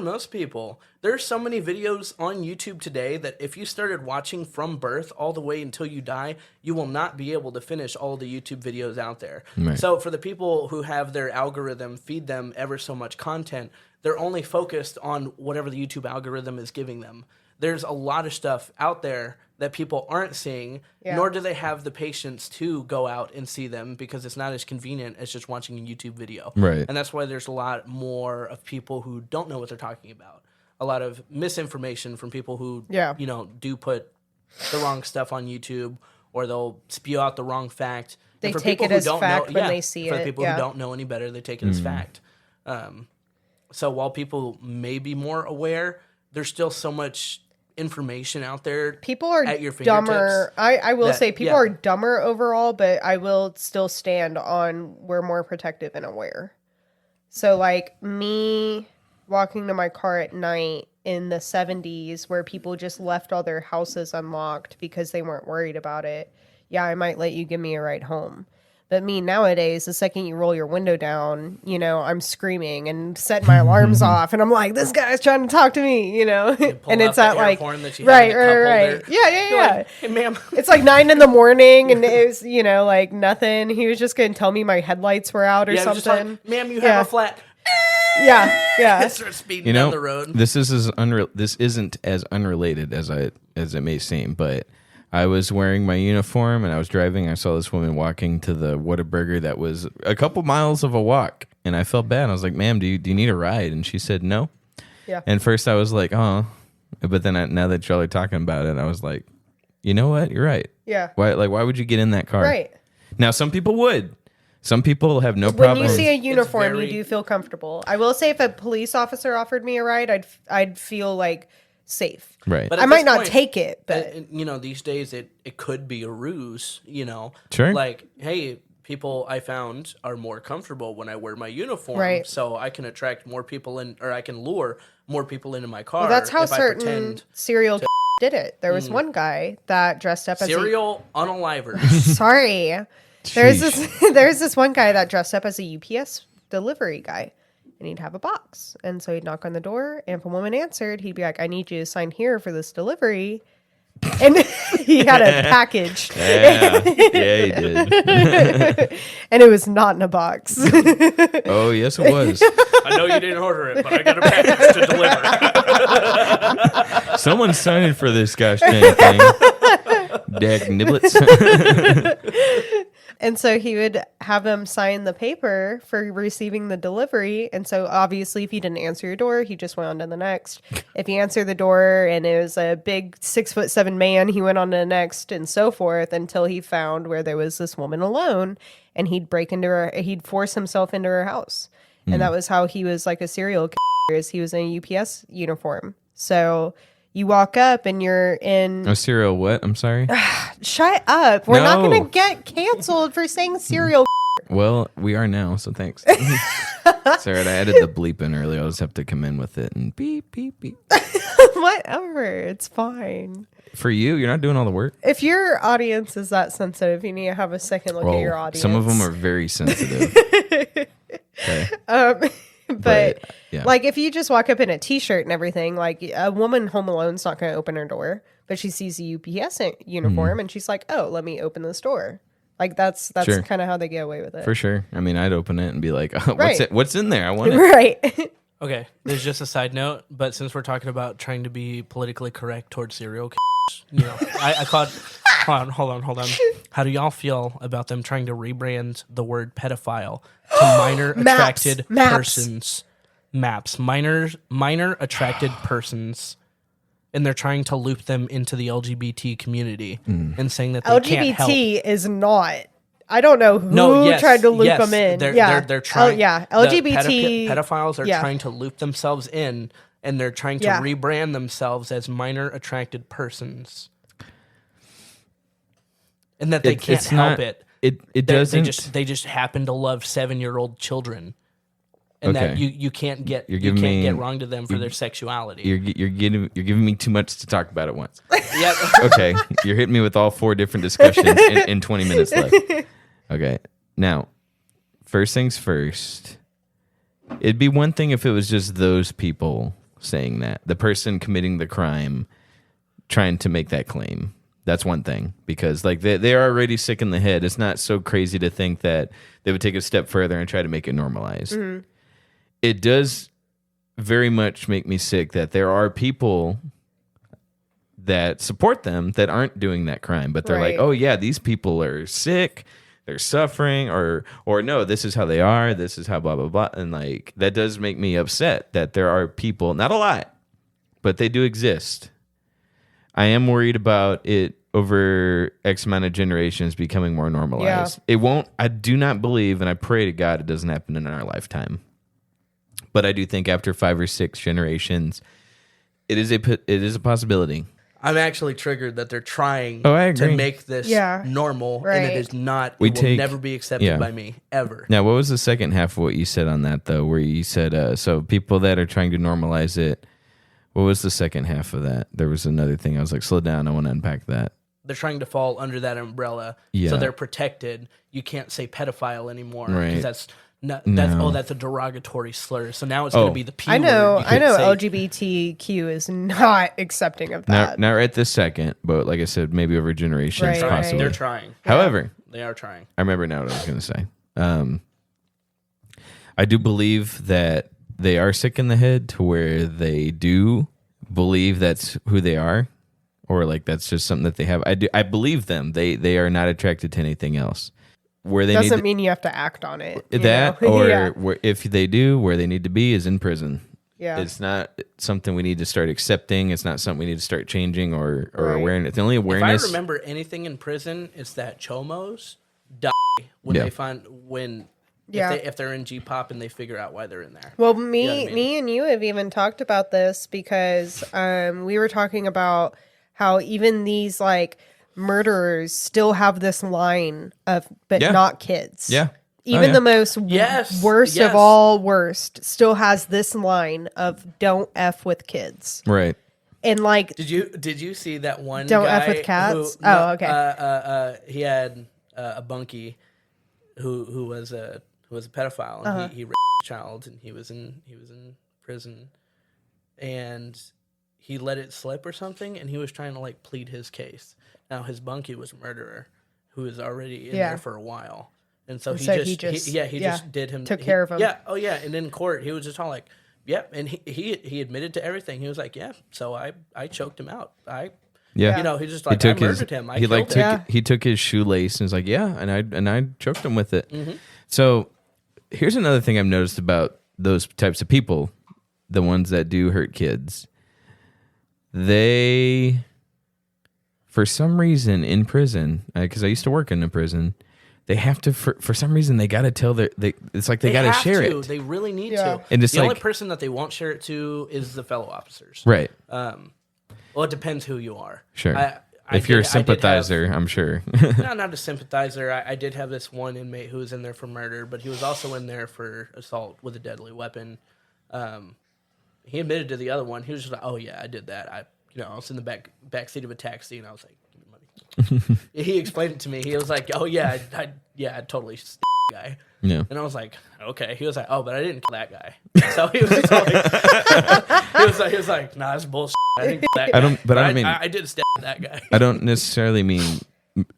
most people. There's so many videos on YouTube today that if you started watching from birth all the way until you die, you will not be able to finish all the YouTube videos out there. Right. So for the people who have their algorithm feed them ever so much content, they're only focused on whatever the YouTube algorithm is giving them. There's a lot of stuff out there that people aren't seeing, nor do they have the patience to go out and see them because it's not as convenient as just watching a YouTube video. Right. And that's why there's a lot more of people who don't know what they're talking about. A lot of misinformation from people who, do put the wrong stuff on YouTube or they'll spew out the wrong fact. They take it as fact when they see it. For the people who don't know any better, they take it as fact. So while people may be more aware, there's still so much information out there. People are at your fingertips. Dumber. I will say people are dumber overall, but I will still stand on we're more protective and aware. So like me walking to my car at night in the 70s where people just left all their houses unlocked because they weren't worried about it. Yeah, I might let you give me a ride home. But me nowadays, the second you roll your window down, I'm screaming and setting my alarms off, and I'm like, "This guy's trying to talk to me," and it's at like, right. Yeah. Like, hey, ma'am, it's like 9 a.m, and it was, like nothing. He was just gonna tell me my headlights were out or something. Like, ma'am, you have a flat. Yeah. Start speeding down the road. This isn't as unrelated as it may seem, but I was wearing my uniform and I was driving. I saw this woman walking to the Whataburger that was a couple miles of a walk, and I felt bad. I was like, "Ma'am, do you need a ride?" And she said, "No." Yeah. And first I was like, "Oh," but then now that y'all are talking about it, I was like, "You know what? You're right. Yeah. Why would you get in that car?" Right. Now some people would. Some people have no problem. When you see a uniform, you do feel comfortable. I will say, if a police officer offered me a ride, I'd feel like safe. Right. But I might not take it, but these days it could be a ruse. Sure. Like, hey, people I found are more comfortable when I wear my uniform, right? So I can attract more people in, or I can lure more people into my car. Well, that's how if certain serial did it. There was one guy that dressed up as serial unalivers. Sorry. There's this one guy that dressed up as a UPS delivery guy, and he'd have a box. And so he'd knock on the door, and if a woman answered, he'd be like, "I need you to sign here for this delivery." And he had a package. Yeah, he did. And it was not in a box. Oh, yes, it was. I know you didn't order it, but I got a package to deliver. Someone's signing for this gosh dang thing. Dag niblets. And so he would have him sign the paper for receiving the delivery. And so obviously, if he didn't answer your door, he just went on to the next. If he answered the door and it was a big 6'7" man, he went on to the next, and so forth, until he found where there was this woman alone, and he'd he'd force himself into her house. And that was how he was like a serial killer, is he was in a UPS uniform. So you walk up and you're in... A serial what? I'm sorry? Shut up. We're not going to get canceled for saying serial. Well, we are now, so thanks. Sorry, I added the bleep in earlier. I'll just have to come in with it and beep, beep, beep. Whatever. It's fine. For you, you're not doing all the work. If your audience is that sensitive, you need to have a second look at your audience. Some of them are very sensitive. Okay. But yeah. like, if you just walk up in a t-shirt and everything, like, a woman home alone's not going to open her door, but she sees a UPS uniform and she's like, "Oh, let me open this door." Like, that's Sure. kind of how they get away with it. For sure. I mean, I'd open it and be like, "Oh, Right. what's in there? I want it." Right. Okay, there's just a side note, but since we're talking about trying to be politically correct towards serial killers, I caught. Hold on. How do y'all feel about them trying to rebrand the word pedophile to minor attracted persons? Minor attracted persons, and they're trying to loop them into the LGBT community and saying that they can't help. LGBT is not. I don't know who tried to loop them in. They're trying. LGBT pedophiles are trying to loop themselves in, and they're trying to rebrand themselves as minor attracted persons, and that they can't help it. It doesn't. They just happen to love 7-year-old children, and that you can't get get wrong to them for their sexuality. You're giving me too much to talk about at once. Yep. Okay, you're hitting me with all 4 different discussions in 20 minutes left. Okay, now, first things first. It'd be one thing if it was just those people saying that, the person committing the crime trying to make that claim. That's one thing, because like they're already sick in the head. It's not so crazy to think that they would take a step further and try to make it normalized. Mm-hmm. It does very much make me sick that there are people that support them that aren't doing that crime, but they're like, "Oh yeah, these people are sick, they're suffering," or "No, this is how they are, this is how blah blah blah," and like that does make me upset that there are people, not a lot, but they do exist. I am worried about it over X amount of generations becoming more normalized. Yeah. It won't. I do not believe, and I pray to God it doesn't happen in our lifetime. But I do think after 5 or 6 generations, it is a possibility. I'm actually triggered that they're trying to make this normal, and it is not. It will never be accepted by me, ever. Now, what was the second half of what you said on that, though, where you said, so people that are trying to normalize it, what was the second half of that? There was another thing. I was like, slow down, I want to unpack that. They're trying to fall under that umbrella, so they're protected. You can't say pedophile anymore, because that's a derogatory slur. So now it's going to be the P word. I know LGBTQ is not accepting of that. Not right this second, but like I said, maybe over generations, possibly. They're trying. However, they are trying. I remember now what I was going to say. I do believe that they are sick in the head to where they do believe that's who they are, or like that's just something that they have. I believe them. They are not attracted to anything else. Where they doesn't mean you have to act on it. That or where, if they do, where they need to be is in prison. Yeah. It's not something we need to start accepting. It's not something we need to start changing or awareness. The only awareness. If I remember anything in prison, it's that chomos die when they find if they're in G-pop and they figure out why they're in there. Well, me and you have even talked about this because we were talking about how even these like murderers still have this line of but not kids. Yeah. Even the most worst of all worst still has this line of "Don't f with kids." Right. And like, did you see that one? Don't guy f with cats. Okay. He had a bunkie who was a pedophile, and he raped a child, and he was in prison, and he let it slip or something, and he was trying to like plead his case. Now his bunkie was a murderer who was already in there for a while. And so he just did him. Took care of him. Yeah. Oh, yeah. And in court, he was just all like, yep. And he admitted to everything. He was like, yeah. So I choked him out. You know, he just like, I murdered him. I killed him. He took his shoelace and was like, yeah. And I choked him with it. Mm-hmm. So here's another thing I've noticed about those types of people, the ones that do hurt kids. They, for some reason in prison, because I used to work in a prison, they have to, for some reason, they got to tell it's like they got to share it. They really need to. And the only person that they won't share it to is the fellow officers. Right. Well, it depends who you are. Sure. If you're a sympathizer, I'm sure. No, not a sympathizer. I did have this one inmate who was in there for murder, but he was also in there for assault with a deadly weapon. He admitted to the other one. He was just like, "Oh yeah, I did that. I was in the back seat of a taxi, and I was like, give me money." He explained it to me. He was like, "Oh yeah, I totally guy." Yeah. And I was like, "Okay." He was like, "Oh, but I didn't kill that guy." So he was like, he was like, "Nah, that's bullshit. I didn't kill that guy. I did stab that guy." I don't necessarily mean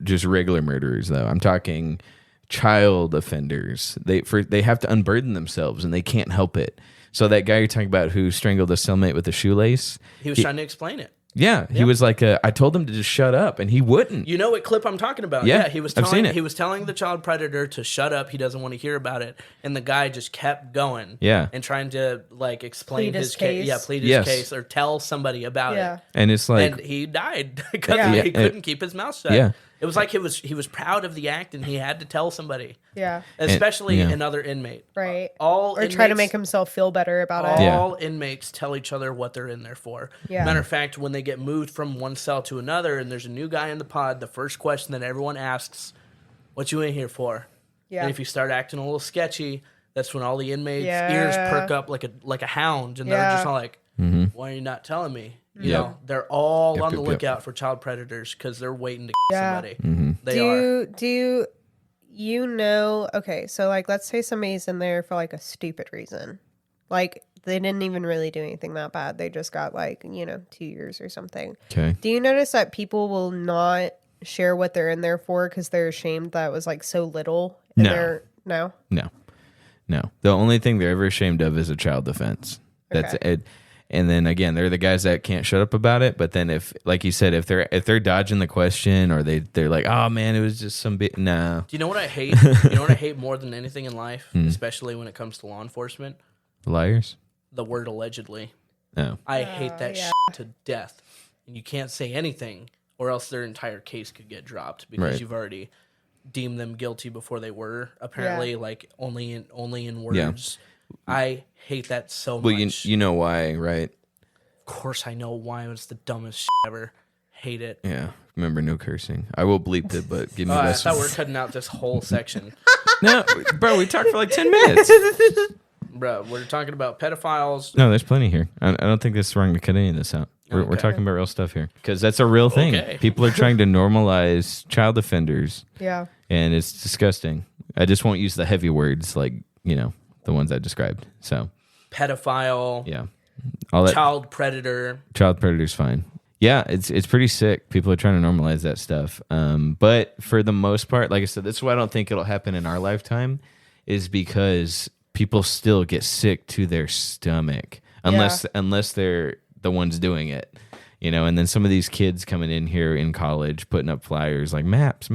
just regular murderers though. I'm talking child offenders. They have to unburden themselves and they can't help it. So that guy you're talking about who strangled a cellmate with a shoelace, he was trying to explain it. Yeah, he was like, I told him to just shut up, and he wouldn't. You know what clip I'm talking about? Yeah, he was I've seen it. He was telling the child predator to shut up. He doesn't want to hear about it, and the guy just kept going. Yeah, and trying to like explain his case. Yeah, plead his case or tell somebody about it. And it's like, and he died because he couldn't keep his mouth shut. Yeah. It was like he was proud of the act, and he had to tell somebody. Yeah, especially another inmate. Right. Or try to make himself feel better about it. All inmates tell each other what they're in there for. Yeah. Matter of fact, when they get moved from one cell to another, and there's a new guy in the pod, the first question that everyone asks, "What you in here for?" Yeah. And if you start acting a little sketchy, that's when all the inmates' ears perk up like a hound, and they're just all like, "Why are you not telling me?" You know, they're all on the lookout for child predators because they're waiting to somebody. They are. Do you know? Okay, so like, let's say somebody's in there for like a stupid reason, like they didn't even really do anything that bad. They just got like 2 years or something. Okay. Do you notice that people will not share what they're in there for because they're ashamed that it was like so little? No. No. The only thing they're ever ashamed of is a child offense. That's it. And then again, they're the guys that can't shut up about it. But then if, like you said, if they're dodging the question or they're like, "Oh man, it was just some bit." No. Do you know what I hate? You know what I hate more than anything in life, especially when it comes to law enforcement? Liars. The word allegedly. No. I hate that shit to death. And you can't say anything, or else their entire case could get dropped because you've already deemed them guilty before they were. Apparently, like only in words. Yeah. I hate that so much. Well, you know why, right? Of course I know why. It was the dumbest shit ever. Hate it. Yeah. Remember, no cursing. I will bleep it, but give me this. I thought we were cutting out this whole section. No, bro, we talked for like 10 minutes. Bro, we're talking about pedophiles. No, there's plenty here. I don't think it's wrong to cut any of this out. We're talking about real stuff here because that's a real thing. Okay. People are trying to normalize child offenders. Yeah. And it's disgusting. I just won't use the heavy words like, the ones I described. So pedophile. Yeah. All that child predator. Child predator's fine. Yeah, it's pretty sick. People are trying to normalize that stuff. But for the most part, like I said, that's why I don't think it'll happen in our lifetime, is because people still get sick to their stomach unless they're the ones doing it. And then some of these kids coming in here in college putting up flyers like maps.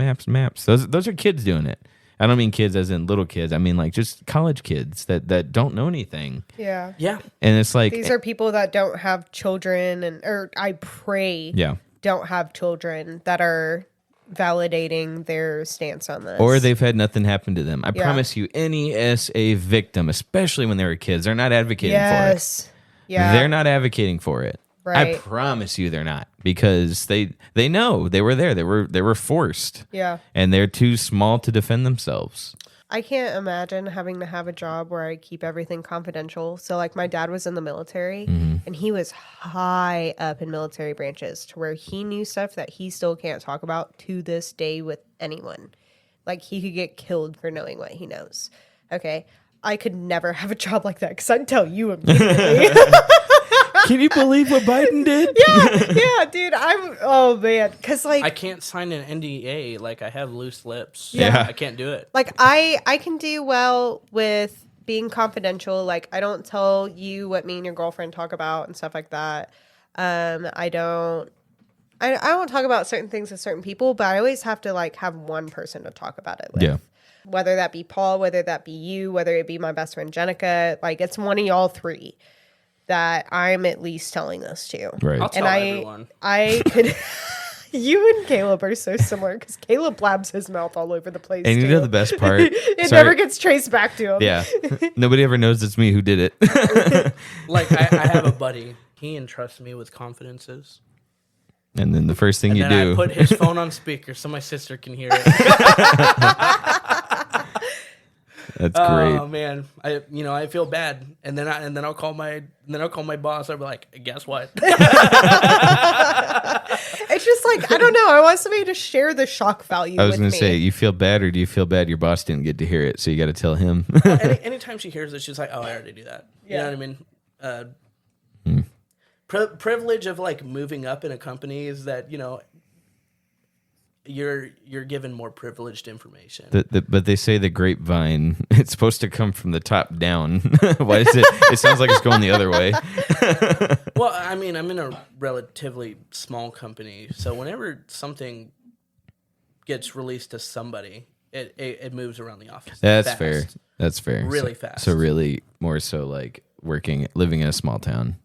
Those are kids doing it. I don't mean kids as in little kids. I mean like just college kids that don't know anything. Yeah. Yeah. And it's like these are people that don't have children or I pray don't have children that are validating their stance on this. Or they've had nothing happen to them. I promise you, any SA victim, especially when they were kids, they're not advocating for it. Yeah. They're not advocating for it. Right. I promise you they're not, because they know they were there. They were forced. Yeah. And they're too small to defend themselves. I can't imagine having to have a job where I keep everything confidential. So like my dad was in the military and he was high up in military branches to where he knew stuff that he still can't talk about to this day with anyone. Like he could get killed for knowing what he knows. Okay. I could never have a job like that because I'd tell you immediately. Can you believe what Biden did? Yeah, dude. Oh man, because like I can't sign an NDA. Like I have loose lips. Yeah. I can't do it. like I can do well with being confidential. Like I don't tell you what me and your girlfriend talk about and stuff like that. I don't talk about certain things with certain people, but I always have to like have one person to talk about it with. Yeah. Whether that be Paul, whether that be you, whether it be my best friend Jenica, like it's one of y'all three that I'm at least telling this to. Right. I'll tell everyone. I could. You and Caleb are so similar because Caleb blabs his mouth all over the place. And you know the best part? It never gets traced back to him. Yeah. Nobody ever knows it's me who did it. Like I have a buddy. He entrusts me with confidences. And then the first thing you Then do. I put his phone on speaker so my sister can hear it. That's great. Oh man, I feel bad, and then I'll call my boss. I'll be like, guess what? It's just like I don't know. I want somebody to share the shock value. I was going to say, you feel bad, or do you feel bad your boss didn't get to hear it, so you got to tell him? Anytime she hears it, she's like, oh, I already do that. You know what I mean? Privilege of like moving up in a company is that you're given more privileged information. But they say the grapevine, it's supposed to come from the top down. Why is it? It sounds like it's going the other way. Well, I mean, I'm in a relatively small company, so whenever something gets released to somebody, it moves around the office. That's fast. fair. That's fair. Really fast. So really more so like living in a small town.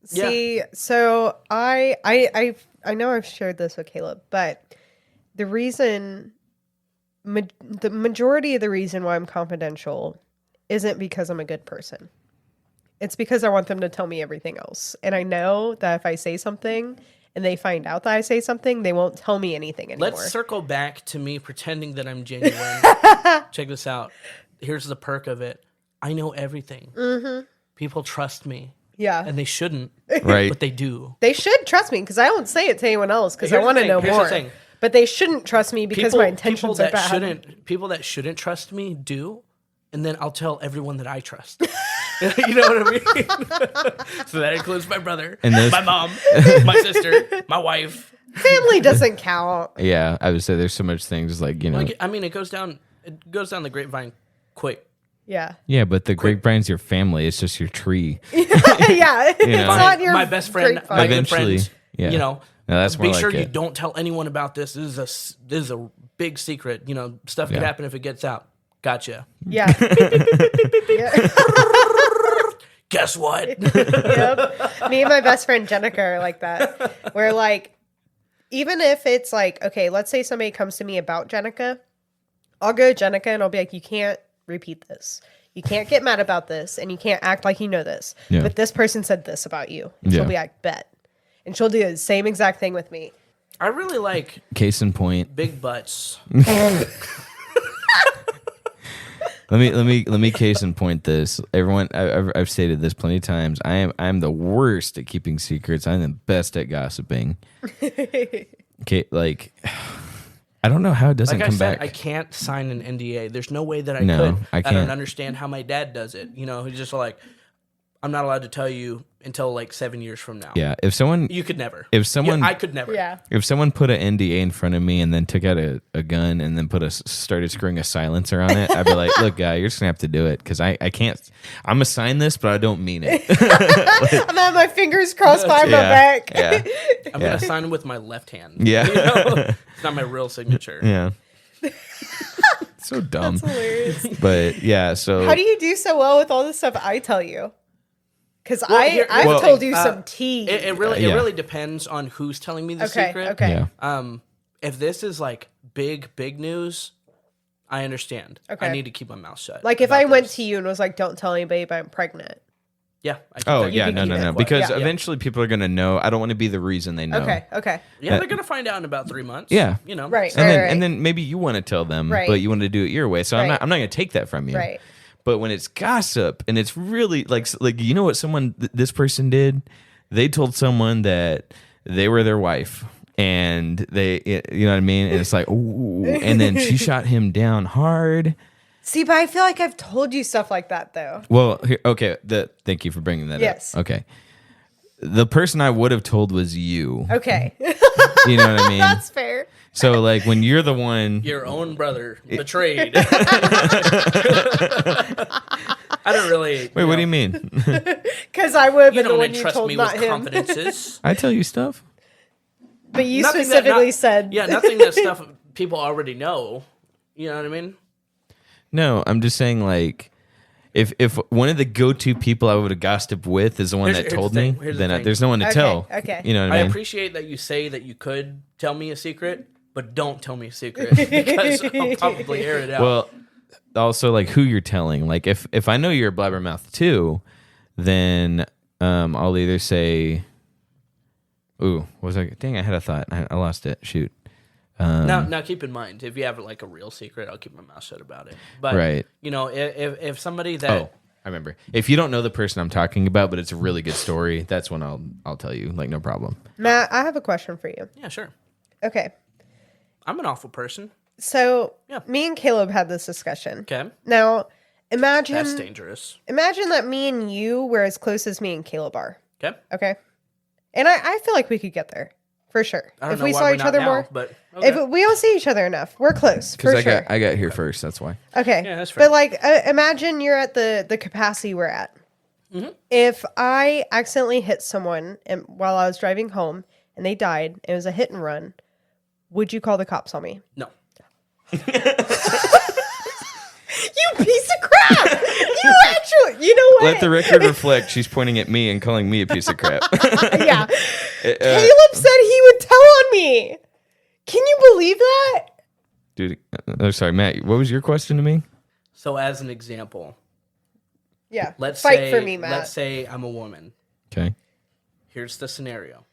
See, so I know I've shared this with Caleb, but the majority of the reason why I'm confidential isn't because I'm a good person. It's because I want them to tell me everything else. And I know that if I say something and they find out that I say something, they won't tell me anything anymore. Let's circle back to me pretending that I'm genuine. Check this out. Here's the perk of it. I know everything. Mm-hmm. People trust me. Yeah. And they shouldn't. Right. But they do. They should trust me because I won't say it to anyone else because I Here's the want to thing, know here's the more. thing. But they shouldn't trust me because my intentions are bad. People that shouldn't trust me do, and then I'll tell everyone that I trust. You know what I mean? So that includes my brother, and my mom, my sister, my wife. Family doesn't count. Yeah, I would say there's so much things like, I mean, it goes down the grapevine quick. Yeah. Yeah, but the grapevine's your family. It's just your tree. Yeah. It's not your my best friend, grapevine. my Eventually, good friend. yeah. No, that's more be like sure you it. don't tell anyone about this. This is a big secret. Stuff could happen if it gets out. Gotcha. Yeah. Yeah. Guess what? Yep. Me and my best friend Jenica are like that. We're like, even if it's like, okay, let's say somebody comes to me about Jenica, I'll go to Jenica and I'll be like, you can't repeat this. You can't get mad about this, and you can't act like you know this. Yeah. But this person said this about you. And she'll be like, bet. And she'll do the same exact thing with me. I really like Case in point. big butts. Let me case in point this. Everyone, I've stated this plenty of times. I'm the worst at keeping secrets. I'm the best at gossiping. Okay, like I don't know how it doesn't Like come I said, back. I can't sign an NDA. There's no way that I No, could. I I don't can't. understand how my dad does it. He's just like, I'm not allowed to tell you until like 7 years from now. Yeah, if someone You could never. I could never. Yeah. if someone put an NDA in front of me and then took out a gun and then started screwing a silencer on it, I'd be like, look, guy, you're just gonna have to do it because I can't. I'm gonna sign this, but I don't mean it. I'm gonna have my fingers crossed behind my back. Yeah, I'm gonna sign it with my left hand. Yeah. You know? It's not my real signature. yeah. So dumb. That's hilarious. But yeah, so How do you do so well with all the stuff I tell you? Because Well, I've told you some tea. It really depends on who's telling me the secret. Okay. yeah. If this is like big news, I understand. Okay. I need to keep my mouth shut. Like if about I went this. to you and was like, "Don't tell anybody, but I'm pregnant." Yeah. I Oh think yeah, can no, keep it because quiet. Yeah. eventually people are gonna know. I don't want to be the reason they know. Okay. Yeah, they're gonna find out in about 3 months. Yeah. You know. Right. And then maybe you want to tell them, Right. but you want to do it your way. So Right. I'm not gonna take that from you. Right. But when it's gossip and it's really like you know what this person did? They told someone that they were their wife and they you know what I mean? And it's like, ooh, and then she shot him down hard. See, but I feel like I've told you stuff like that though. Well, okay, thank you for bringing that Yes. up. Okay. The person I would have told was you. Okay. You know what I mean? That's fair. So like when you're the one Your own brother betrayed. I don't really. Wait, what do you mean? Because I would have You been the don't one you entrust told, me not with him. confidences. I tell you stuff. But you Nothing specifically said, Yeah, nothing that stuff people already know. You know what I mean? No, I'm just saying like if one of the go-to people I would have gossiped with is the one Here's that told the me, thing. Here's the then thing. there's no one to Okay, tell. okay. You know what I I mean? appreciate that you say that you could tell me a secret, but don't tell me a secret because I'll probably air it out. Well, also like who you're telling. Like if I know you're a blabbermouth too, then I'll either say, "Ooh, what was I? Dang, I had a thought. I lost it. Shoot." now keep in mind, if you have like a real secret, I'll keep my mouth shut about it. But Right. you know, if somebody that Oh, I remember. If you don't know the person I'm talking about, but it's a really good story, that's when I'll tell you. Like no problem. Matt, I have a question for you. yeah, sure, Okay. I'm an awful person. So Yeah. me and Caleb had this discussion. Okay, Now, imagine that's dangerous. that me and you were as close as me and Caleb are. Okay, Okay. And I feel like we could get there. For sure. I don't If know we why saw we're each not other now, more. but okay. If we don't see each other enough, we're close. For Because sure. I got here first. That's why. Okay. Yeah, that's fair. But like imagine you're at the capacity we're at. Mm-hmm. If I accidentally hit someone while I was driving home and they died, it was a hit and run, would you call the cops on me? no. You piece of crap! You actually, you know what? Let the record reflect. She's pointing at me and calling me a piece of crap. Yeah. Caleb said he would tell on me. Can you believe that? Dude, I'm sorry, Matt. What was your question to me? So as an example, Yeah. let's Fight say for me, Matt. let's say I'm a woman. Okay. Here's the scenario.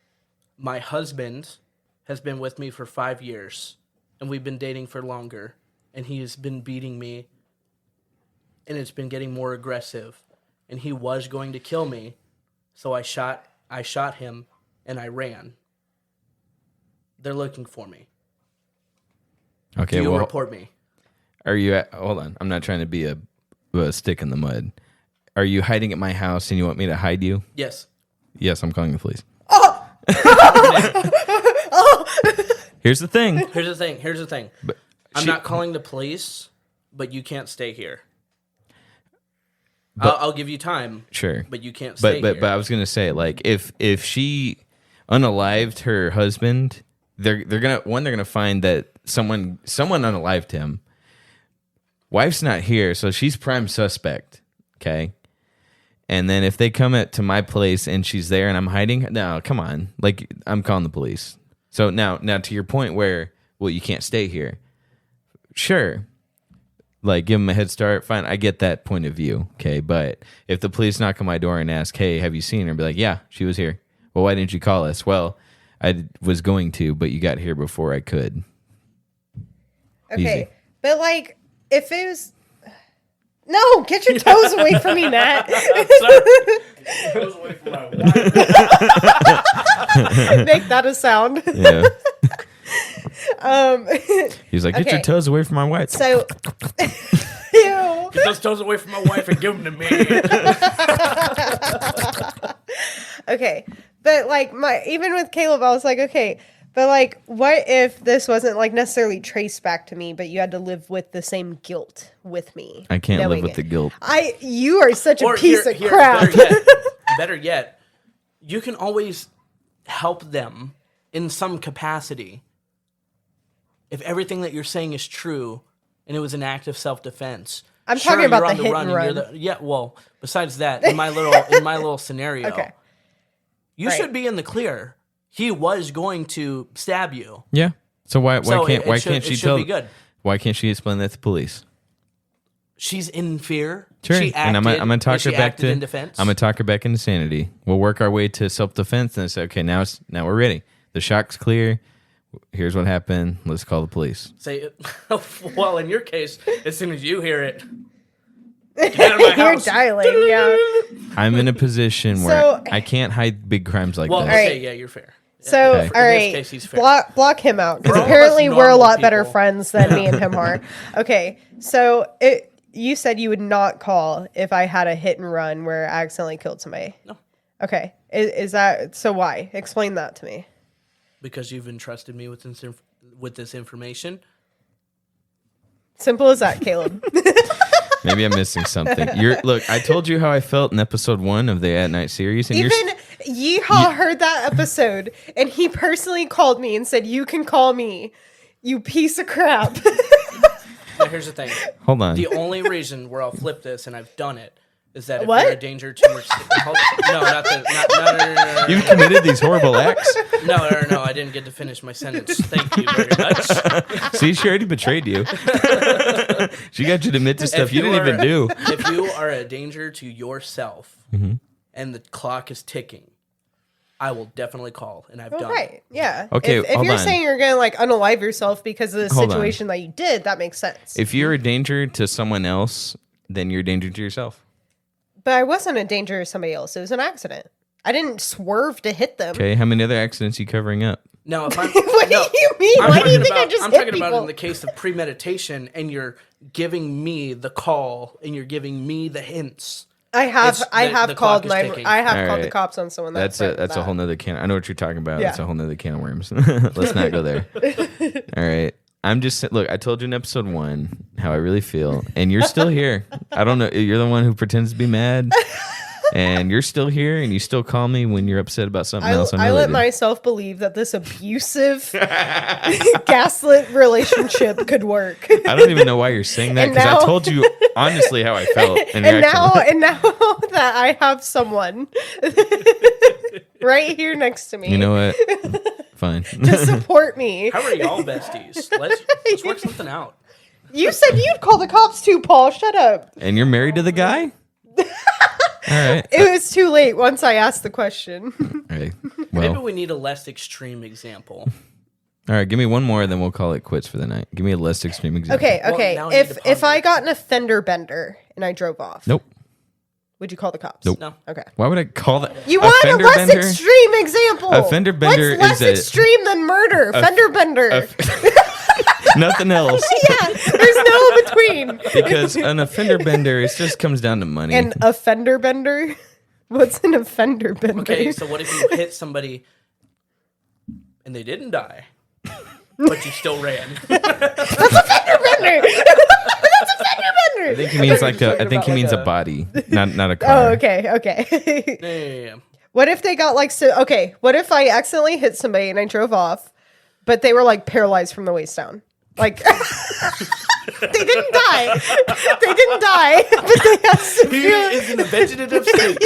My husband has been with me for 5 years, and we've been dating for longer, and he has been beating me, and it's been getting more aggressive, and he was going to kill me, so I shot him, and I ran. They're looking for me. Okay. Do you Well, report me? are you hold on. I'm not trying to be a stick in the mud. Are you hiding at my house and you want me to hide you? Yes. Yes, I'm calling the police. Here's the thing. Here's the thing. But I'm she- not calling the police, but you can't stay here. But- I'll give you time. Sure. But you can't stay But here. I was gonna say, like, if she unalived her husband, they're gonna find that someone unalived him. Wife's not here, so she's prime suspect. Okay. And then if they come to my place and she's there and I'm hiding, no, come on, like I'm calling the police. So now to your point where, well, you can't stay here. Sure. Like, give them a head start. Fine, I get that point of view. Okay, but if the police knock on my door and ask, "Hey, have you seen her?" Be like, "Yeah, she was here." Well, why didn't you call us? Well, I was going to, but you got here before I could. Okay. Easy. But like if it was no, get your toes away from me, Matt. Make that a sound. Yeah. He's like, "Get your Okay. toes away from my white." So, ew. Get those toes away from my wife and give them to me. Okay. But like even with Caleb, I was like, okay, but like what if this wasn't like necessarily traced back to me, but you had to live with the same guilt with me? I can't live with the guilt. You are such a piece of crap. Better yet, you can always help them in some capacity. If everything that you're saying is true and it was an act of self-defense. I'm talking about the hit and run. Well, besides that, in my little scenario, okay. You should be in the clear. He was going to stab you. Yeah. So why can't she tell? Be good. Why can't she explain that to police? She's in fear. Sure. She acted, and I'm gonna talk her back to defense. I'm gonna talk her back into sanity. We'll work our way to self-defense and say, okay, now we're ready. The shock's clear. Here's what happened. Let's call the police. Say, well, in your case, as soon as you hear it, get out of my house. You're dialing, yeah. I'm in a position where I can't hide big crimes like this. Okay, right. yeah, you're fair. So, Okay. all right, In this case, he's fair. block him out because We're all apparently us we're a lot normal better people. friends than me and him are. Okay, so you said you would not call if I had a hit and run where I accidentally killed somebody. No. Okay, is that so? Why? Explain that to me. Because you've entrusted me with this information. Simple as that, Caleb. Maybe I'm missing something. Look, I told you how I felt in episode 1 of the At Night series, and Even Yeehaw heard that episode, and he personally called me and said, "You can call me, you piece of crap." Now, here's the thing. Hold on. The only reason where I'll flip this, and I've done it, is that if What? you're a danger to no. You've committed these horrible acts. No, I didn't get to finish my sentence. Thank you very much. See, she already betrayed you. She got you to admit to stuff you didn't even do. If you are a danger to yourself and the clock is ticking, I will definitely call, and I've done it. Right? Yeah. Okay, If hold you're on. saying you're gonna like unalive yourself because of the Hold on. situation that you did, that makes sense. If you're a danger to someone else, then you're a danger to yourself. But I wasn't a danger to somebody else. It was an accident. I didn't swerve to hit them. Okay, how many other accidents are you covering up? Now, if I'm, What do you mean? Why do you think I just I'm hit talking people? about in the case of premeditation, and you're giving me the call, and you're giving me the hints. I have the called clock is my ticking. I have All called the right. cops on someone. That's a whole nother can. I know what you're talking about. Yeah. That's a whole nother can of worms. Let's not go there. All right. I'm just look. I told you in episode 1 how I really feel, and you're still here. I don't know. You're the one who pretends to be mad, and you're still here, and you still call me when you're upset about something else. I let myself believe that this abusive, gaslit relationship could work. I don't even know why you're saying that And because I now- told you honestly how I felt. And now that I have someone right here next to me, you know what? Fine. to support me. How are y'all besties? Let's work something out. You said you'd call the cops too, Paul. Shut up. And you're married to the guy? All right. It was too late once I asked the question. All right. Maybe Well, we need a less extreme example. all right. Give me one more, then we'll call it quits for the night. Give me a less extreme example. Okay, Well, okay. now we need to If I ponder. got in a fender bender and I drove off, Nope. would you call the cops? Nope. No. Okay. Why would I call that? You want a fender less bender? extreme example? A fender bender What's less is a- extreme than murder? Fender bender. Nothing else. Yeah, there's no between. Because an offender bender, it just comes down to money. An offender bender? What's an offender bender? Okay, so what if you hit somebody and they didn't die, but you still ran? That's offender bender. That's offender I bender. think he means like a. I talking think he about means like a a- body, not a car. Oh, okay. Yeah. What if they got like okay, what if I accidentally hit somebody and I drove off, but they were like paralyzed from the waist down? Like they didn't die. They didn't die, but they had He severe. is in a vegetative state.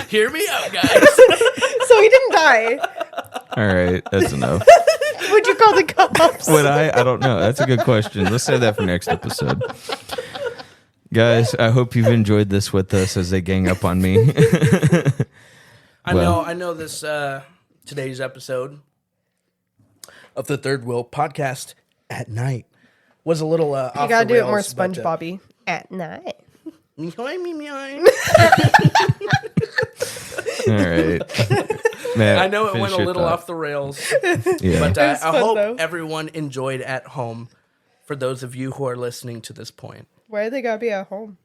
Hear me out, guys. So he didn't die. All right, that's enough. Would you call the cops? Would I? I don't know. That's a good question. Let's say that for next episode. Guys, I hope you've enjoyed this with us as they gang up on me. I Well. know this today's episode of the Third Wheel podcast at night was a little off You gotta the do it more rails, but, SpongeBobby at night. All right. Matt, I know it finish went a your little thought. off the rails, Yeah. but It was I fun, hope though. everyone enjoyed at home for those of you who are listening to this point. Why do they gotta be at home?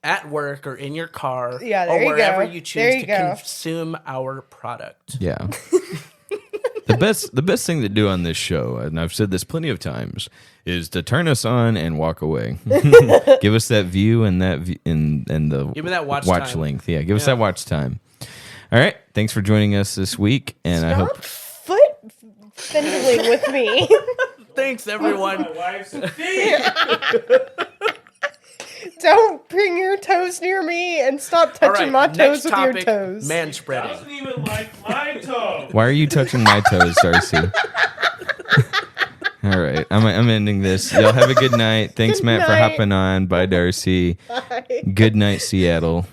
At work or in your car, Yeah, or there you wherever go. you There choose you to go. consume our product. Yeah. The best thing to do on this show, and I've said this plenty of times, is to turn us on and walk away. Give us that view and that and the Give me that watch time. length. Yeah, give us that watch time. All right, thanks for joining us this week, and I hope foot fiddling with me. Thanks, everyone. Don't bring your toes near me and stop All touching right, my toes next with your topic, toes. man spreading. Doesn't even like my toe. Why are you touching my toes, Darci? All right, I'm ending this. Y'all have a good night. Thanks, Good Matt, for night. hopping on. Bye, Darci. Bye. Good night, Seattle.